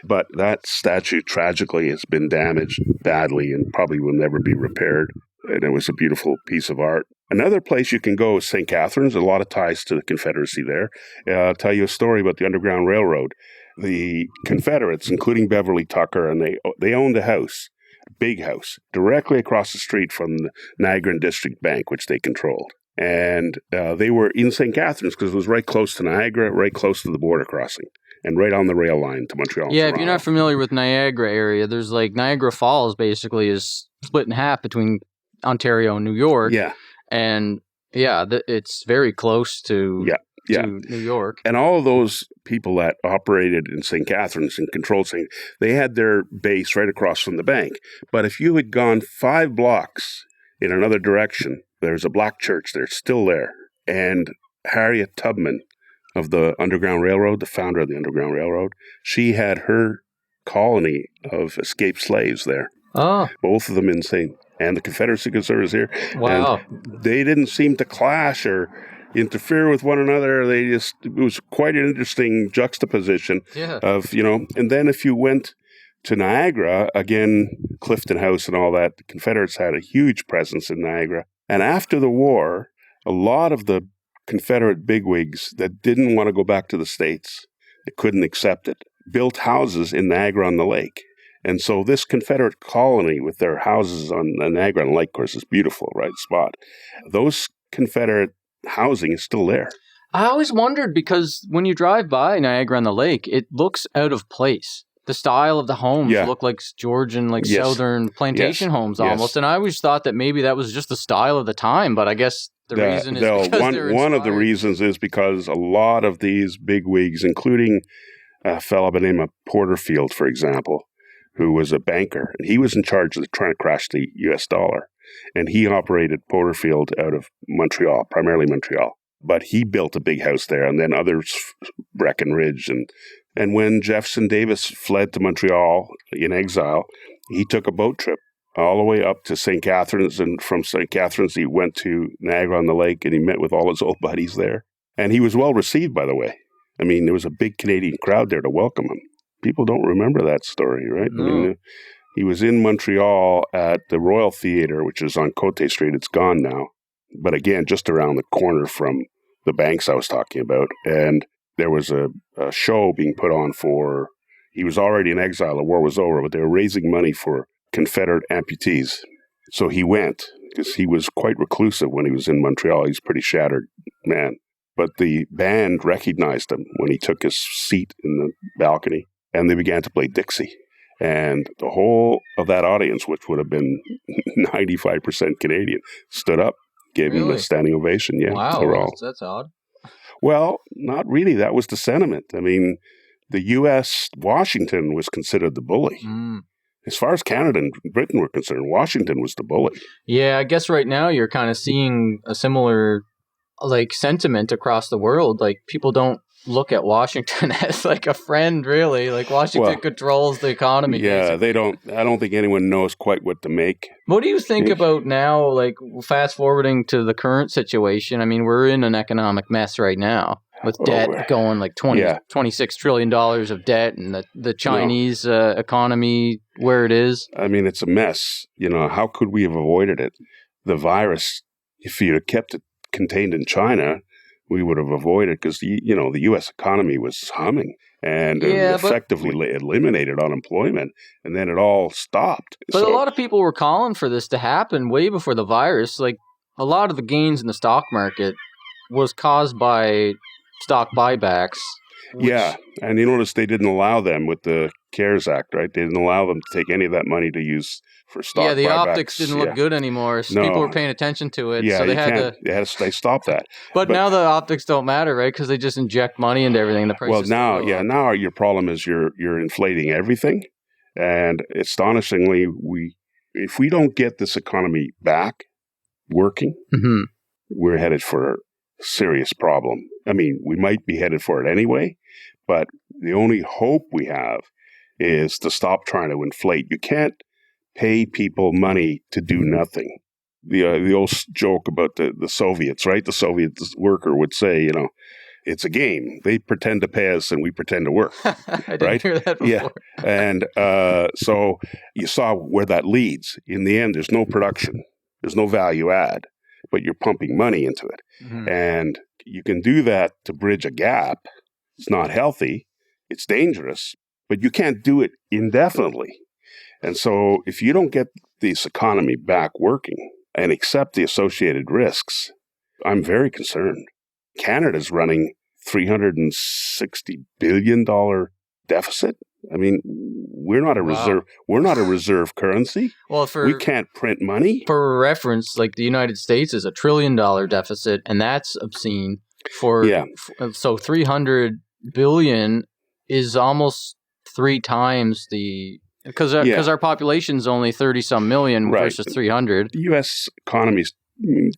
But that statue tragically has been damaged badly and probably will never be repaired. And it was a beautiful piece of art. Another place you can go is St. Catharines. A lot of ties to the Confederacy there. I'll tell you a story about the Underground Railroad. The Confederates, including Beverly Tucker, and they owned a house, a big house, directly across the street from the Niagara and District Bank, which they controlled. And they were in St. Catharines because it was right close to Niagara, right close to the border crossing, and right on the rail line to Montreal. Yeah, if you're not familiar with Niagara area, there's Niagara Falls basically is split in half between Ontario and New York. Yeah. And it's very close to New York. And all of those people that operated in St. Catharines and controlled they had their base right across from the bank. But if you had gone 5 blocks in another direction, there's a black church there, still there. And Harriet Tubman of the Underground Railroad, the founder of the Underground Railroad, she had her colony of escaped slaves there. Oh. Both of them insane. And the Confederacy conservatives here. Wow. And they didn't seem to clash or interfere with one another. It was quite an interesting juxtaposition of, and then if you went to Niagara, again, Clifton House and all that, the Confederates had a huge presence in Niagara. And after the war, a lot of the Confederate bigwigs that didn't want to go back to the States, they couldn't accept it, built houses in Niagara-on-the-Lake. And so this Confederate colony with their houses on the Niagara-on-the-Lake, of course, is beautiful, right spot. Those Confederate housing is still there. I always wondered because when you drive by Niagara-on-the-Lake, it looks out of place. The style of the homes look like Georgian, southern plantation homes almost. And I always thought that maybe that was just the style of the time, but I guess the reason is because one of the reasons is because a lot of these bigwigs, including a fellow by the name of Porterfield, for example, who was a banker, and he was in charge of trying to crash the U.S. dollar. And he operated Porterfield out of Montreal, primarily Montreal. But he built a big house there, and then others, Breckenridge. And when Jefferson Davis fled to Montreal in exile, he took a boat trip all the way up to St. Catharines, and from St. Catharines he went to Niagara-on-the-Lake, and he met with all his old buddies there. And he was well received, by the way. I mean, there was a big Canadian crowd there to welcome him. People don't remember that story, right? No. I mean, he was in Montreal at the Royal Theatre, which is on Côte Street. It's gone now. But again, just around the corner from the banks I was talking about. And there was a show being put on for, he was already in exile, the war was over, but they were raising money for Confederate amputees. So he went, because he was quite reclusive when he was in Montreal. He's a pretty shattered man. But the band recognized him when he took his seat in the balcony, and they began to play Dixie. And the whole of that audience, which would have been 95% Canadian, stood up, gave him a standing ovation. Yeah, wow, overall. That's odd. Well, not really. That was the sentiment. I mean, the U.S., Washington was considered the bully. As far as Canada and Britain were concerned, Washington was the bully. Yeah, I guess right now you're kind of seeing a similar sentiment across the world. Like, people don't look at Washington as like a friend, really. Like, Washington controls the economy. Yeah, basically. they don't. I don't think anyone knows quite what to make. What do you think about now, like, fast forwarding to the current situation? I mean, we're in an economic mess right now with debt going like $26 trillion of debt, and the Chinese economy where it is. I mean, it's a mess. How could we have avoided it? The virus, if you had kept it contained in China, we would have avoided, because the U.S. economy was humming and effectively eliminated unemployment, and then it all stopped. But a lot of people were calling for this to happen way before the virus. Like, a lot of the gains in the stock market was caused by stock buybacks. Yeah, and you notice they didn't allow them with the CARES Act, right? They didn't allow them to take any of that money to use for stock buybacks. Yeah, the optics didn't look good anymore. So people were paying attention to it. Yeah, so they stopped that. But now the optics don't matter, right? Because they just inject money into everything. The prices now your problem is you're inflating everything, and astonishingly, if we don't get this economy back working, we're headed for a serious problem. I mean, we might be headed for it anyway, but the only hope we have is to stop trying to inflate. You can't pay people money to do nothing. The old joke about the Soviets, right? The Soviet worker would say, it's a game. They pretend to pay us and we pretend to work. I didn't hear that before. Yeah. And so you saw where that leads. In the end, there's no production. There's no value add, but you're pumping money into it. And you can do that to bridge a gap. It's not healthy. It's dangerous, but you can't do it indefinitely. And so if you don't get this economy back working and accept the associated risks, I'm very concerned. Canada's running $360 billion deficit. I mean, we're not a reserve. We're not a reserve currency. Well, we can't print money. For reference, like, the United States is $1 trillion deficit, and that's obscene. So 300 billion is almost 3 times the, because our population's only 30 some million versus 300. The U.S. economy's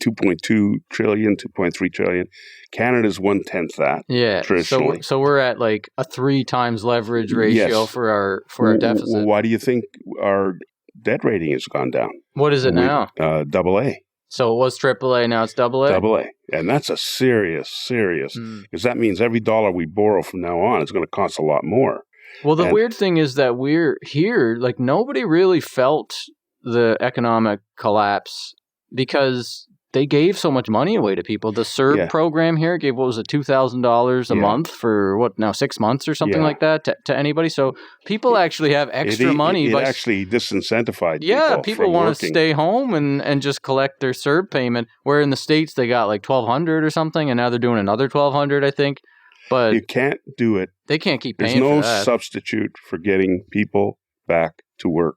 2.2 trillion, 2.3 trillion. Canada's 1/10 that. Yeah. Traditionally. So we're at like a 3 times leverage ratio for our deficit. Why do you think our debt rating has gone down? What is it now? AA. So it was AAA, now it's AA? AA. And that's a serious, because that means every dollar we borrow from now on is going to cost a lot more. Well, the weird thing is that we're here, like nobody really felt the economic collapse because they gave so much money away to people. The CERB program here gave, what was it, $2,000 a month for 6 months or something like that to anybody. So people actually have extra money. It actually disincentivized people. Yeah, people want to stay home and just collect their CERB payment. Where in the States they got like $1,200 or something, and now they're doing another $1,200, I think. But you can't do it. They can't keep paying. There's no for that. substitute for getting people back to work,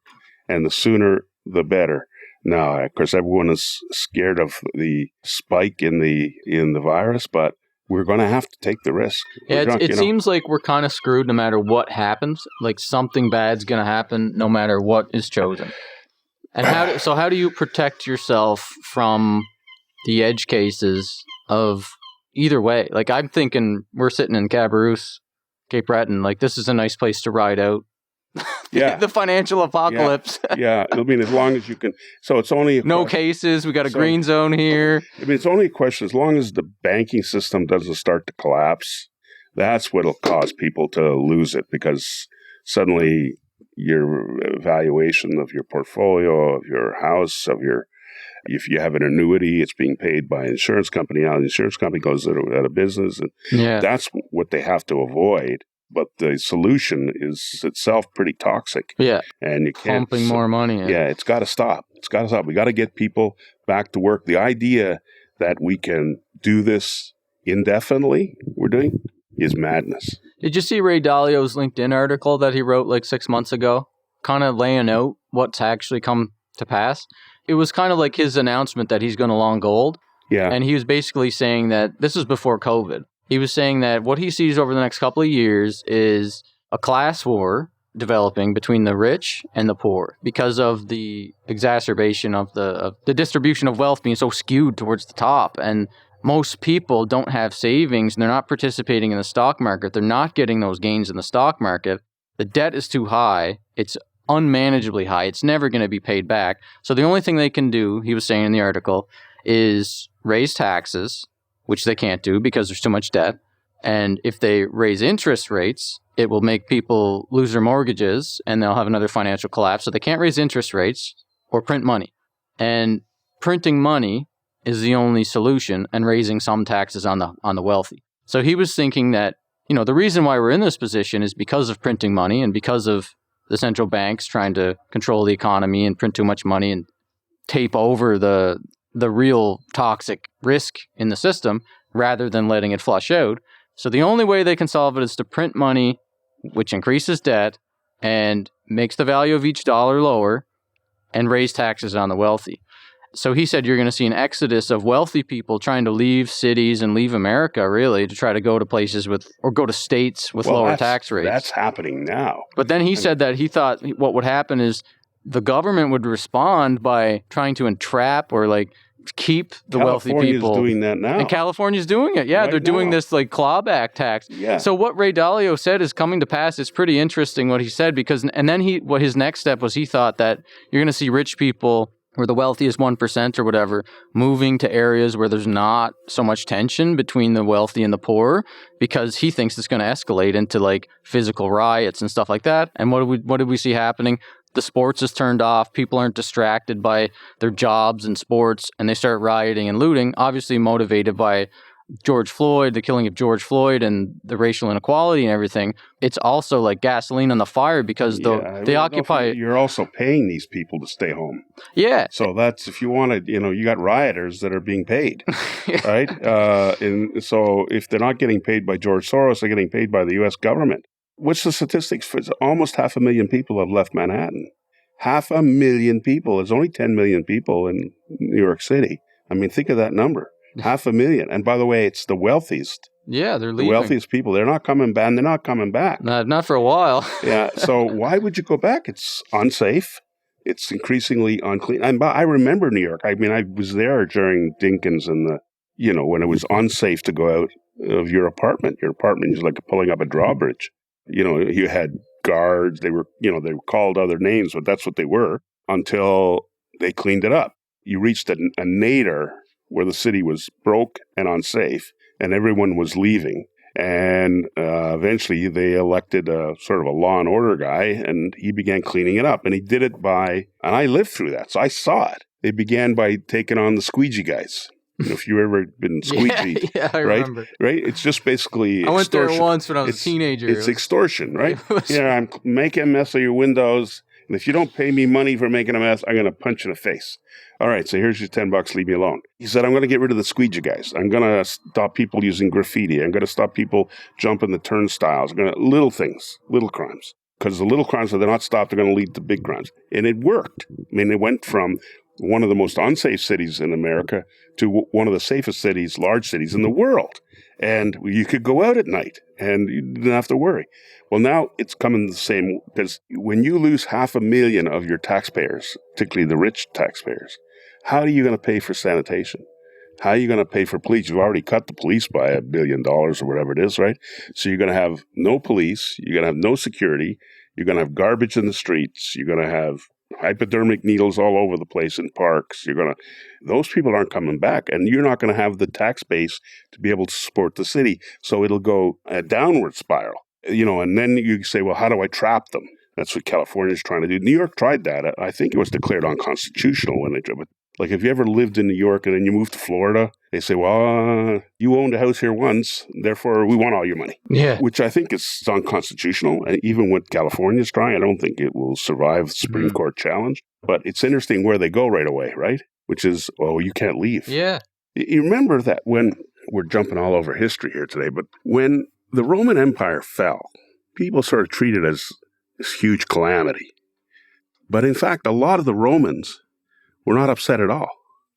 and the sooner the better. Now, of course, everyone is scared of the spike in the virus, but we're going to have to take the risk. Yeah, it seems like we're kind of screwed no matter what happens. Like something bad's going to happen no matter what is chosen. And how do you protect yourself from the edge cases of either way? Like I'm thinking we're sitting in Cabarrus, Cape Breton. Like this is a nice place to ride out. The financial apocalypse. Yeah, I mean, as long as you can. So it's only no cases. We got a green zone here. I mean, it's only a question. As long as the banking system doesn't start to collapse, that's what'll cause people to lose it, because suddenly your valuation of your portfolio, of your house, if you have an annuity, it's being paid by an insurance company. Now the insurance company goes out of business, and that's what they have to avoid. But the solution is itself pretty toxic. Yeah. And you can't... Pumping more money in. Yeah, it's got to stop. We got to get people back to work. The idea that we can do this indefinitely, is madness. Did you see Ray Dalio's LinkedIn article that he wrote like 6 months ago? Kind of laying out what's actually come to pass. It was kind of like his announcement that he's going to long gold. Yeah. And he was basically saying that this is before COVID. He was saying that what he sees over the next couple of years is a class war developing between the rich and the poor because of the exacerbation of the distribution of wealth being so skewed towards the top. And most people don't have savings and they're not participating in the stock market. They're not getting those gains in the stock market. The debt is too high. It's unmanageably high. It's never going to be paid back. So the only thing they can do, he was saying in the article, is raise taxes, which they can't do because there's too much debt. And if they raise interest rates, it will make people lose their mortgages and they'll have another financial collapse. So they can't raise interest rates or print money. And printing money is the only solution, and raising some taxes on the wealthy. So he was thinking that, the reason why we're in this position is because of printing money and because of the central banks trying to control the economy and print too much money and tape over the real toxic risk in the system rather than letting it flush out. So the only way they can solve it is to print money, which increases debt and makes the value of each dollar lower, and raise taxes on the wealthy. So he said you're going to see an exodus of wealthy people trying to leave cities and leave America, really, to try to go to places or go to states with lower tax rates. That's happening now. But then he said that he thought what would happen is the government would respond by trying to entrap or keep the wealthy people. California's doing that now. And California's doing it. Yeah, right they're doing this clawback tax. Yeah. So what Ray Dalio said is coming to pass. It's pretty interesting what he said, because and then what his next step was, he thought that you're going to see rich people, or the wealthiest 1% or whatever, moving to areas where there's not so much tension between the wealthy and the poor, because he thinks it's going to escalate into physical riots and stuff like that. And what did we see happening? The sports is turned off. People aren't distracted by their jobs and sports, and they start rioting and looting, obviously motivated by George Floyd, the killing of George Floyd, and the racial inequality and everything. It's also like gasoline on the fire, because they occupy... You're also paying these people to stay home. Yeah. So that's, if you want to, you got rioters that are being paid, right? And so if they're not getting paid by George Soros, they're getting paid by the U.S. government. What's the statistics? For almost 500,000 people have left Manhattan. 500,000 people. There's only 10 million people in New York City. I mean, think of that number. 500,000. And by the way, it's the wealthiest. Yeah, they're leaving. The wealthiest people. They're not coming back. They're not coming back. Not for a while. Yeah. So why would you go back? It's unsafe. It's increasingly unclean. And I remember New York. I mean, I was there during Dinkins and when it was unsafe to go out of your apartment. Your apartment is like pulling up a drawbridge. You had guards. They were, they were called other names, but that's what they were until they cleaned it up. you reached a nadir where the city was broke and unsafe, and everyone was leaving. And eventually they elected a sort of a law and order guy, and he began cleaning it up. And he did it by, and I lived through that, so I saw it. It began by taking on the squeegee guys. If you've ever been squeegeed, yeah, I right? remember. Right? It's just basically I went there extortion. once when I was a teenager. It's extortion, right? was- Yeah, I'm making a mess of your windows, and if you don't pay me money for making a mess, I'm going to punch you in the face. All right, so here's your $10, leave me alone. He said, I'm going to get rid of the squeegee guys. I'm going to stop people using graffiti. I'm going to stop people jumping the turnstiles. Little things, little crimes. Because the little crimes, if they're not stopped, they're going to lead to big crimes. And it worked. I mean, it went from one of the most unsafe cities in America to one of the safest cities, large cities in the world. And you could go out at night and you didn't have to worry. Well, now it's coming the same, because when you lose 500,000 of your taxpayers, particularly the rich taxpayers, how are you going to pay for sanitation? How are you going to pay for police? You've already cut the police by $1 billion or whatever it is, right? So you're going to have no police. You're going to have no security. You're going to have garbage in the streets. You're going to have hypodermic needles all over the place in parks. Those people aren't coming back, and you're not going to have the tax base to be able to support the city. So it'll go a downward spiral, and then you say, well, how do I trap them? That's what California's trying to do. New York tried that. I think it was declared unconstitutional when they did it. Like, if you ever lived in New York and then you moved to Florida, they say, well, you owned a house here once, therefore we want all your money. Yeah. Which I think is unconstitutional. And even what California's trying, I don't think it will survive the Supreme Court challenge. But it's interesting where they go right away, right? Which is, you can't leave. Yeah. You remember that when, we're jumping all over history here today, but when the Roman Empire fell, people sort of treated it as this huge calamity. But in fact, a lot of the Romans were not upset at all.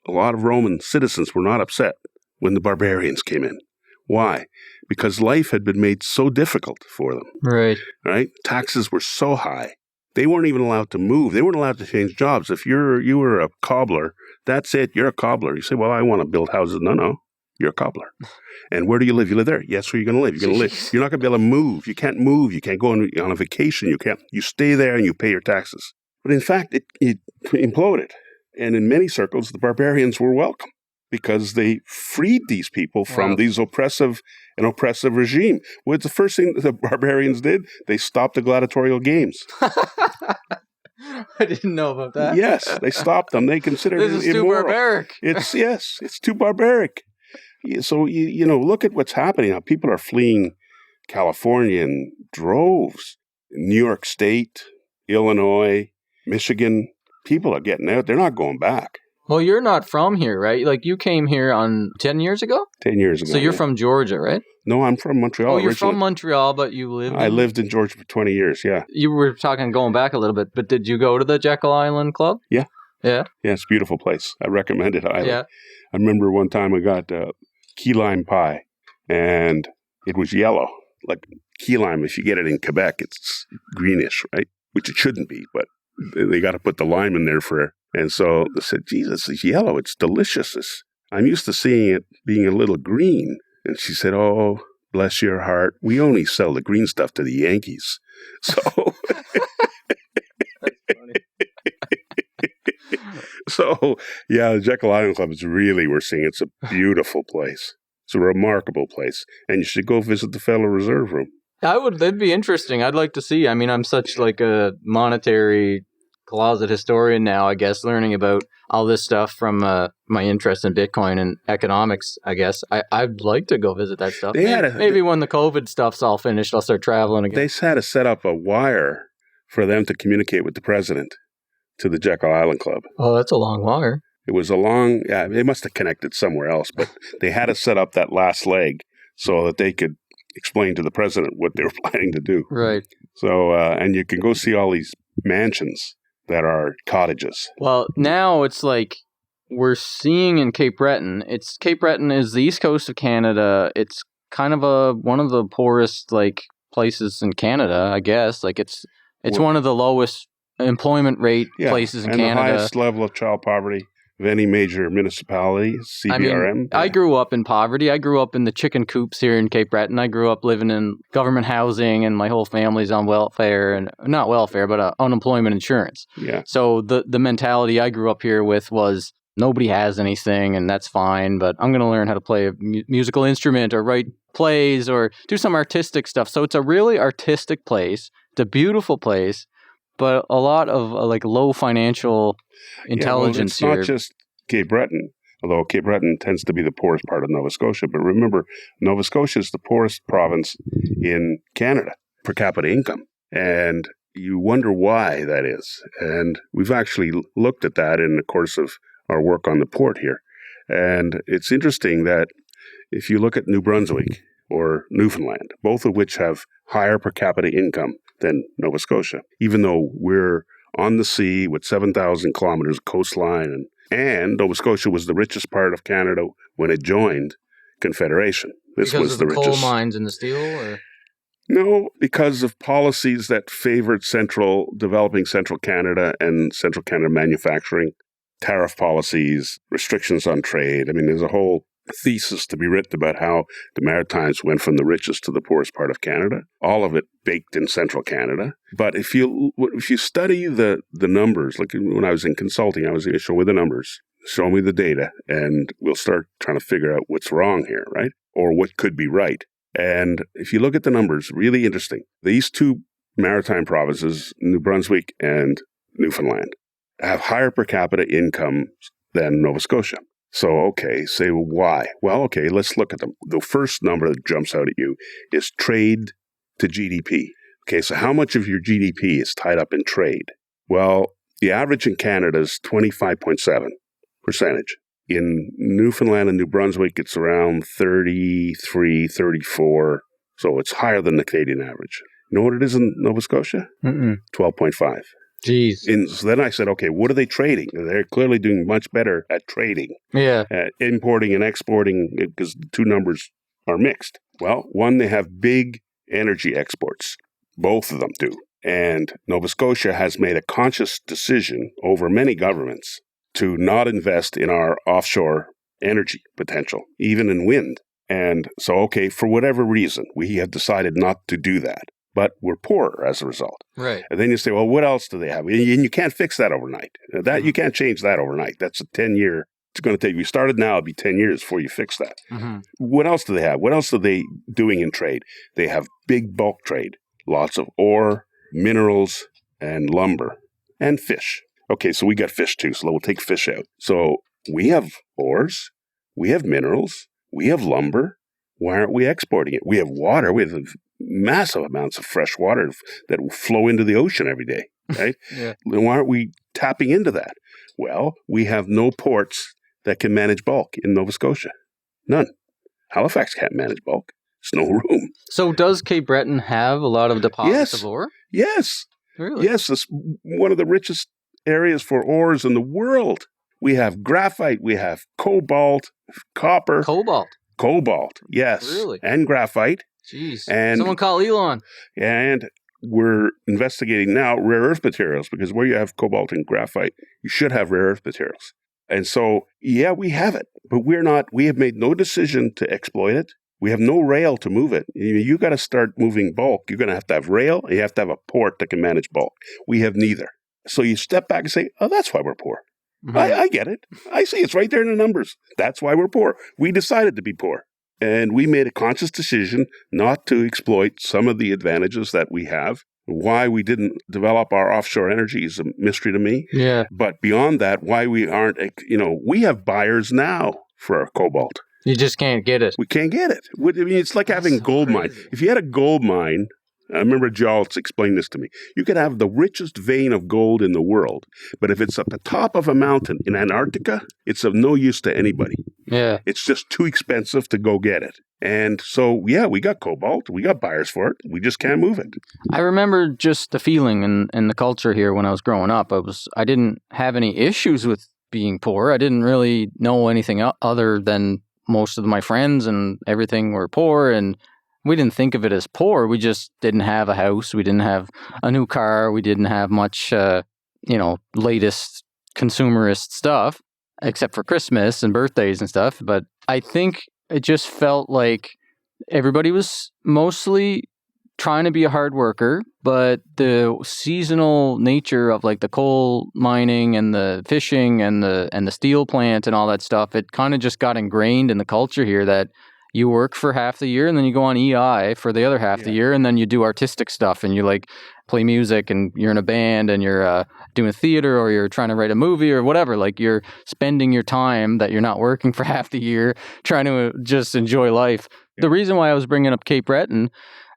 A lot of Roman citizens were not upset when the barbarians came in. Why? Because life had been made so difficult for them. Right. Right? Taxes were so high. They weren't even allowed to move. They weren't allowed to change jobs. If you were a cobbler, that's it. You're a cobbler. You say, well, I want to build houses. No. You're a cobbler. And where do you live? You live there. Yes, where you're going to live. You're going to live. You're not going to be able to move. You can't move. You can't go on a vacation. You can't. You stay there and you pay your taxes. But in fact, it imploded. And in many circles, the barbarians were welcome because they freed these people from these oppressive regime. What's the first thing the barbarians did? They stopped the gladiatorial games. I didn't know about that. Yes, they stopped them. They considered it immoral. This is too barbaric. It's too barbaric. So, look at what's happening now. People are fleeing California in droves. New York State, Illinois, Michigan. People are getting out. They're not going back. Well, you're not from here, right? Like, you came here 10 years ago? 10 years ago. So you're from Georgia, right? No, I'm from Montreal. Oh, you're originally. from Montreal, but you lived I lived in Georgia for 20 years, yeah. You were talking going back a little bit, but did you go to the Jekyll Island Club? Yeah. Yeah? Yeah, it's a beautiful place. I recommend it highly. Yeah. I remember one time I got key lime pie, and it was yellow. Like key lime, if you get it in Quebec, it's greenish, right? Which it shouldn't be, but they got to put the lime in there and so they said, Jesus, it's yellow. It's delicious. I'm used to seeing it being a little green. And she said, oh, bless your heart. We only sell the green stuff to the Yankees. So, the Jekyll Island Club is really, we're seeing it's a beautiful place. It's a remarkable place. And you should go visit the Federal Reserve Room. That'd be interesting. I'd like to see. I mean, I'm such like a monetary closet historian now, I guess, learning about all this stuff from my interest in Bitcoin and economics, I guess. I'd like to go visit that stuff. Maybe when the COVID stuff's all finished, I'll start traveling again. They had to set up a wire for them to communicate with the president to the Jekyll Island Club. Oh, that's a long wire. It was they must have connected somewhere else, but they had to set up that last leg so that they could explain to the president what they were planning to do. Right. So, and you can go see all these mansions that are cottages. Well, now it's like we're seeing in Cape Breton. Cape Breton is the east coast of Canada. It's kind of one of the poorest places in Canada, I guess. Like it's one of the lowest employment rate places in Canada. And the highest level of child poverty of any major municipality, CBRM. I mean, I grew up in poverty. I grew up in the chicken coops here in Cape Breton. I grew up living in government housing, and my whole family's on welfare, and not welfare, but unemployment insurance. Yeah. So the mentality I grew up here with was nobody has anything and that's fine, but I'm going to learn how to play a musical instrument or write plays or do some artistic stuff. So it's a really artistic place. It's a beautiful place, but a lot of like low financial intelligence it's here. not just Cape Breton, although Cape Breton tends to be the poorest part of Nova Scotia. But remember, Nova Scotia is the poorest province in Canada per capita income. And you wonder why that is. And we've actually looked at that in the course of our work on the port here. And it's interesting that if you look at New Brunswick or Newfoundland, both of which have higher per capita income than Nova Scotia, even though we're on the sea with 7,000 kilometers of coastline, and Nova Scotia was the richest part of Canada when it joined Confederation. This because was of the the coal richest. mines and the steel? Or? No, because of policies that favored developing Central Canada and Central Canada manufacturing, tariff policies, restrictions on trade. I mean, there's a whole thesis to be written about how the Maritimes went from the richest to the poorest part of Canada, all of it baked in Central Canada. But if you study the numbers, like when I was in consulting, I was going to show me the numbers, show me the data, and we'll start trying to figure out what's wrong here, right? Or what could be right. And if you look at the numbers, really interesting. These two maritime provinces, New Brunswick and Newfoundland, have higher per capita income than Nova Scotia. So, okay, say why? Well, okay, let's look at them. The first number that jumps out at you is trade to GDP. Okay, so how much of your GDP is tied up in trade? Well, the average in Canada is 25.7%. In Newfoundland and New Brunswick, it's around 33, 34. So it's higher than the Canadian average. You know what it is in Nova Scotia? 12.5. Jeez. So then I said, okay, what are they trading? They're clearly doing much better at trading. Yeah. Importing and exporting, because the two numbers are mixed. Well, one, they have big energy exports. Both of them do. And Nova Scotia has made a conscious decision over many governments to not invest in our offshore energy potential, even in wind. And so, okay, for whatever reason, we have decided not to do that. But we're poorer as a result. Right. And then you say, well, what else do they have? And you can't fix that overnight. You can't change that overnight. That's a 10-year. It's going to take, if you started now, it'd be 10 years before you fix that. Mm-hmm. What else do they have? What else are they doing in trade? They have big bulk trade, lots of ore, minerals, and lumber, and fish. Okay, so we got fish too, so we'll take fish out. So we have ores, we have minerals, we have lumber. Why aren't we exporting it? We have water. We have massive amounts of fresh water that will flow into the ocean every day, right? Yeah. Then why aren't we tapping into that? Well, we have no ports that can manage bulk in Nova Scotia. None. Halifax can't manage bulk. There's no room. So does Cape Breton have a lot of deposits of ore? Yes. Really? Yes, it's one of the richest areas for ores in the world. We have graphite, we have cobalt, copper. Cobalt, yes. Really? And graphite. Jeez. And someone call Elon. And we're investigating now rare earth materials, because where you have cobalt and graphite, you should have rare earth materials. And so, yeah, we have it, but we have made no decision to exploit it. We have no rail to move it. You got to start moving bulk. You're going to have rail, and you have to have a port that can manage bulk. We have neither. So you step back and say, oh, that's why we're poor. Mm-hmm. I get it. I see it's right there in the numbers. That's why we're poor. We decided to be poor. And we made a conscious decision not to exploit some of the advantages that we have. Why we didn't develop our offshore energy is a mystery to me. Yeah. But beyond that, why we aren't, we have buyers now for our cobalt. You just can't get it. We can't get it. I mean, it's like having a gold mine. If you had a gold mine, I remember Joel explained this to me. You could have the richest vein of gold in the world, but if it's at the top of a mountain in Antarctica, it's of no use to anybody. Yeah. It's just too expensive to go get it. And so, yeah, we got cobalt. We got buyers for it. We just can't move it. I remember just the feeling and the culture here when I was growing up. I didn't have any issues with being poor. I didn't really know anything other than most of my friends and everything were poor, and we didn't think of it as poor. We just didn't have a house. We didn't have a new car. We didn't have much, latest consumerist stuff, except for Christmas and birthdays and stuff. But I think it just felt like everybody was mostly trying to be a hard worker, but the seasonal nature of like the coal mining and the fishing and the steel plant and all that stuff, it kind of just got ingrained in the culture here that you work for half the year and then you go on EI for the other half the year, and then you do artistic stuff and you like play music and you're in a band and you're doing theater or you're trying to write a movie or whatever. Like you're spending your time that you're not working for half the year trying to just enjoy life. The reason why I was bringing up Cape Breton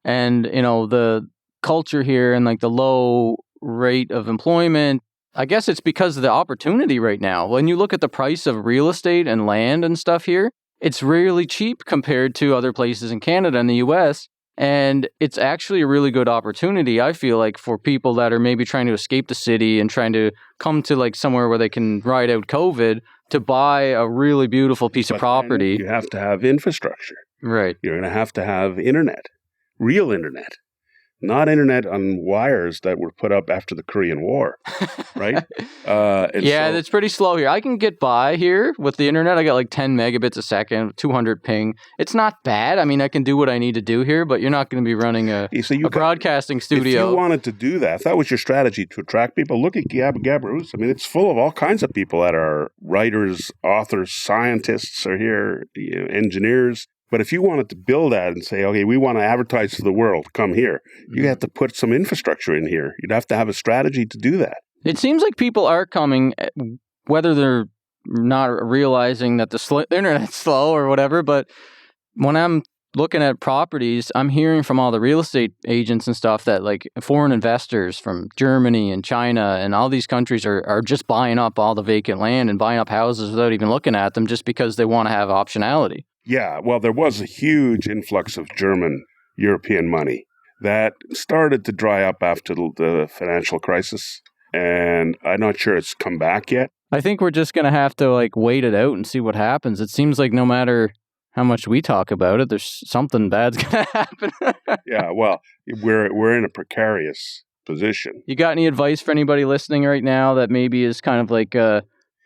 and, you know, the culture here and like the low rate of employment, I guess it's because of the opportunity right now. When you look at the price of real estate and land and stuff here, it's really cheap compared to other places in Canada and the US. And it's actually a really good opportunity, I feel like, for people that are maybe trying to escape the city and trying to come to like somewhere where they can ride out COVID to buy a really beautiful piece of property. You have to have infrastructure. Right. You're going to have internet, real internet, not internet on wires that were put up after the Korean War, right? It's pretty slow here. I can get by here with the internet. I got like 10 megabits a second, 200 ping. It's not bad. I mean, I can do what I need to do here, but you're not going to be running a broadcasting studio. If you wanted to do that, if that was your strategy to attract people, look at Gabbaroo's. I mean, it's full of all kinds of people that are writers, authors, scientists are here, engineers. But if you wanted to build that and say, okay, we want to advertise to the world, come here, you have to put some infrastructure in here. You'd have to have a strategy to do that. It seems like people are coming, whether they're not realizing that the internet's slow or whatever, but when I'm looking at properties, I'm hearing from all the real estate agents and stuff that like foreign investors from Germany and China and all these countries are just buying up all the vacant land and buying up houses without even looking at them just because they want to have optionality. Yeah, well, there was a huge influx of German European money that started to dry up after the financial crisis, and I'm not sure it's come back yet. I think we're just going to have to like wait it out and see what happens. It seems like no matter how much we talk about it, there's something bad's going to happen. Yeah, well, we're in a precarious position. You got any advice for anybody listening right now that maybe is kind of like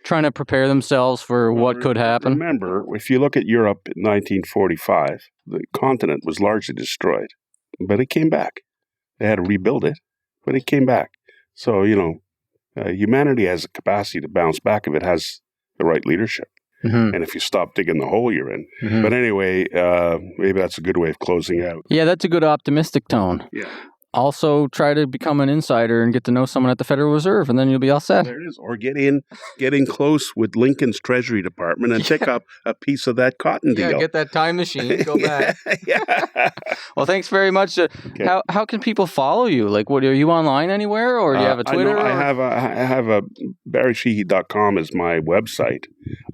trying to prepare themselves for what could happen? Remember, if you look at Europe in 1945, the continent was largely destroyed, but it came back. They had to rebuild it, but it came back. So, humanity has a capacity to bounce back if it has the right leadership. Mm-hmm. And if you stop digging the hole you're in. Mm-hmm. But anyway, maybe that's a good way of closing out. Yeah, that's a good optimistic tone. Yeah. Also, try to become an insider and get to know someone at the Federal Reserve, and then you'll be all set. There it is. Or get in close with Lincoln's Treasury Department and pick up a piece of that cotton deal. Yeah, get that time machine, go back. Yeah. Well, thanks very much. Okay. How can people follow you? Like, what are you online anywhere, or do you have a Twitter? I have a barrysheehy.com is my website.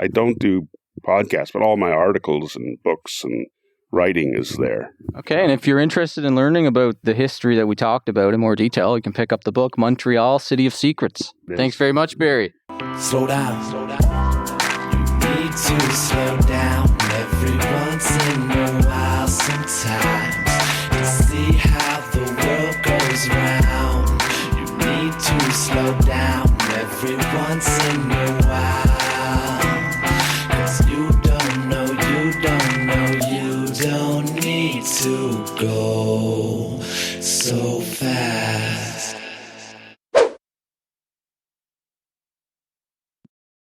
I don't do podcasts, but all my articles and books and writing is there. Okay, and if you're interested in learning about the history that we talked about in more detail, you can pick up the book, Montreal, City of Secrets. Yes. Thanks very much, Barry. Slow down. You need to slow down every once in a while sometimes and see how the world goes round. You need to slow down every once in a while, 'cause you don't know, you don't need to go.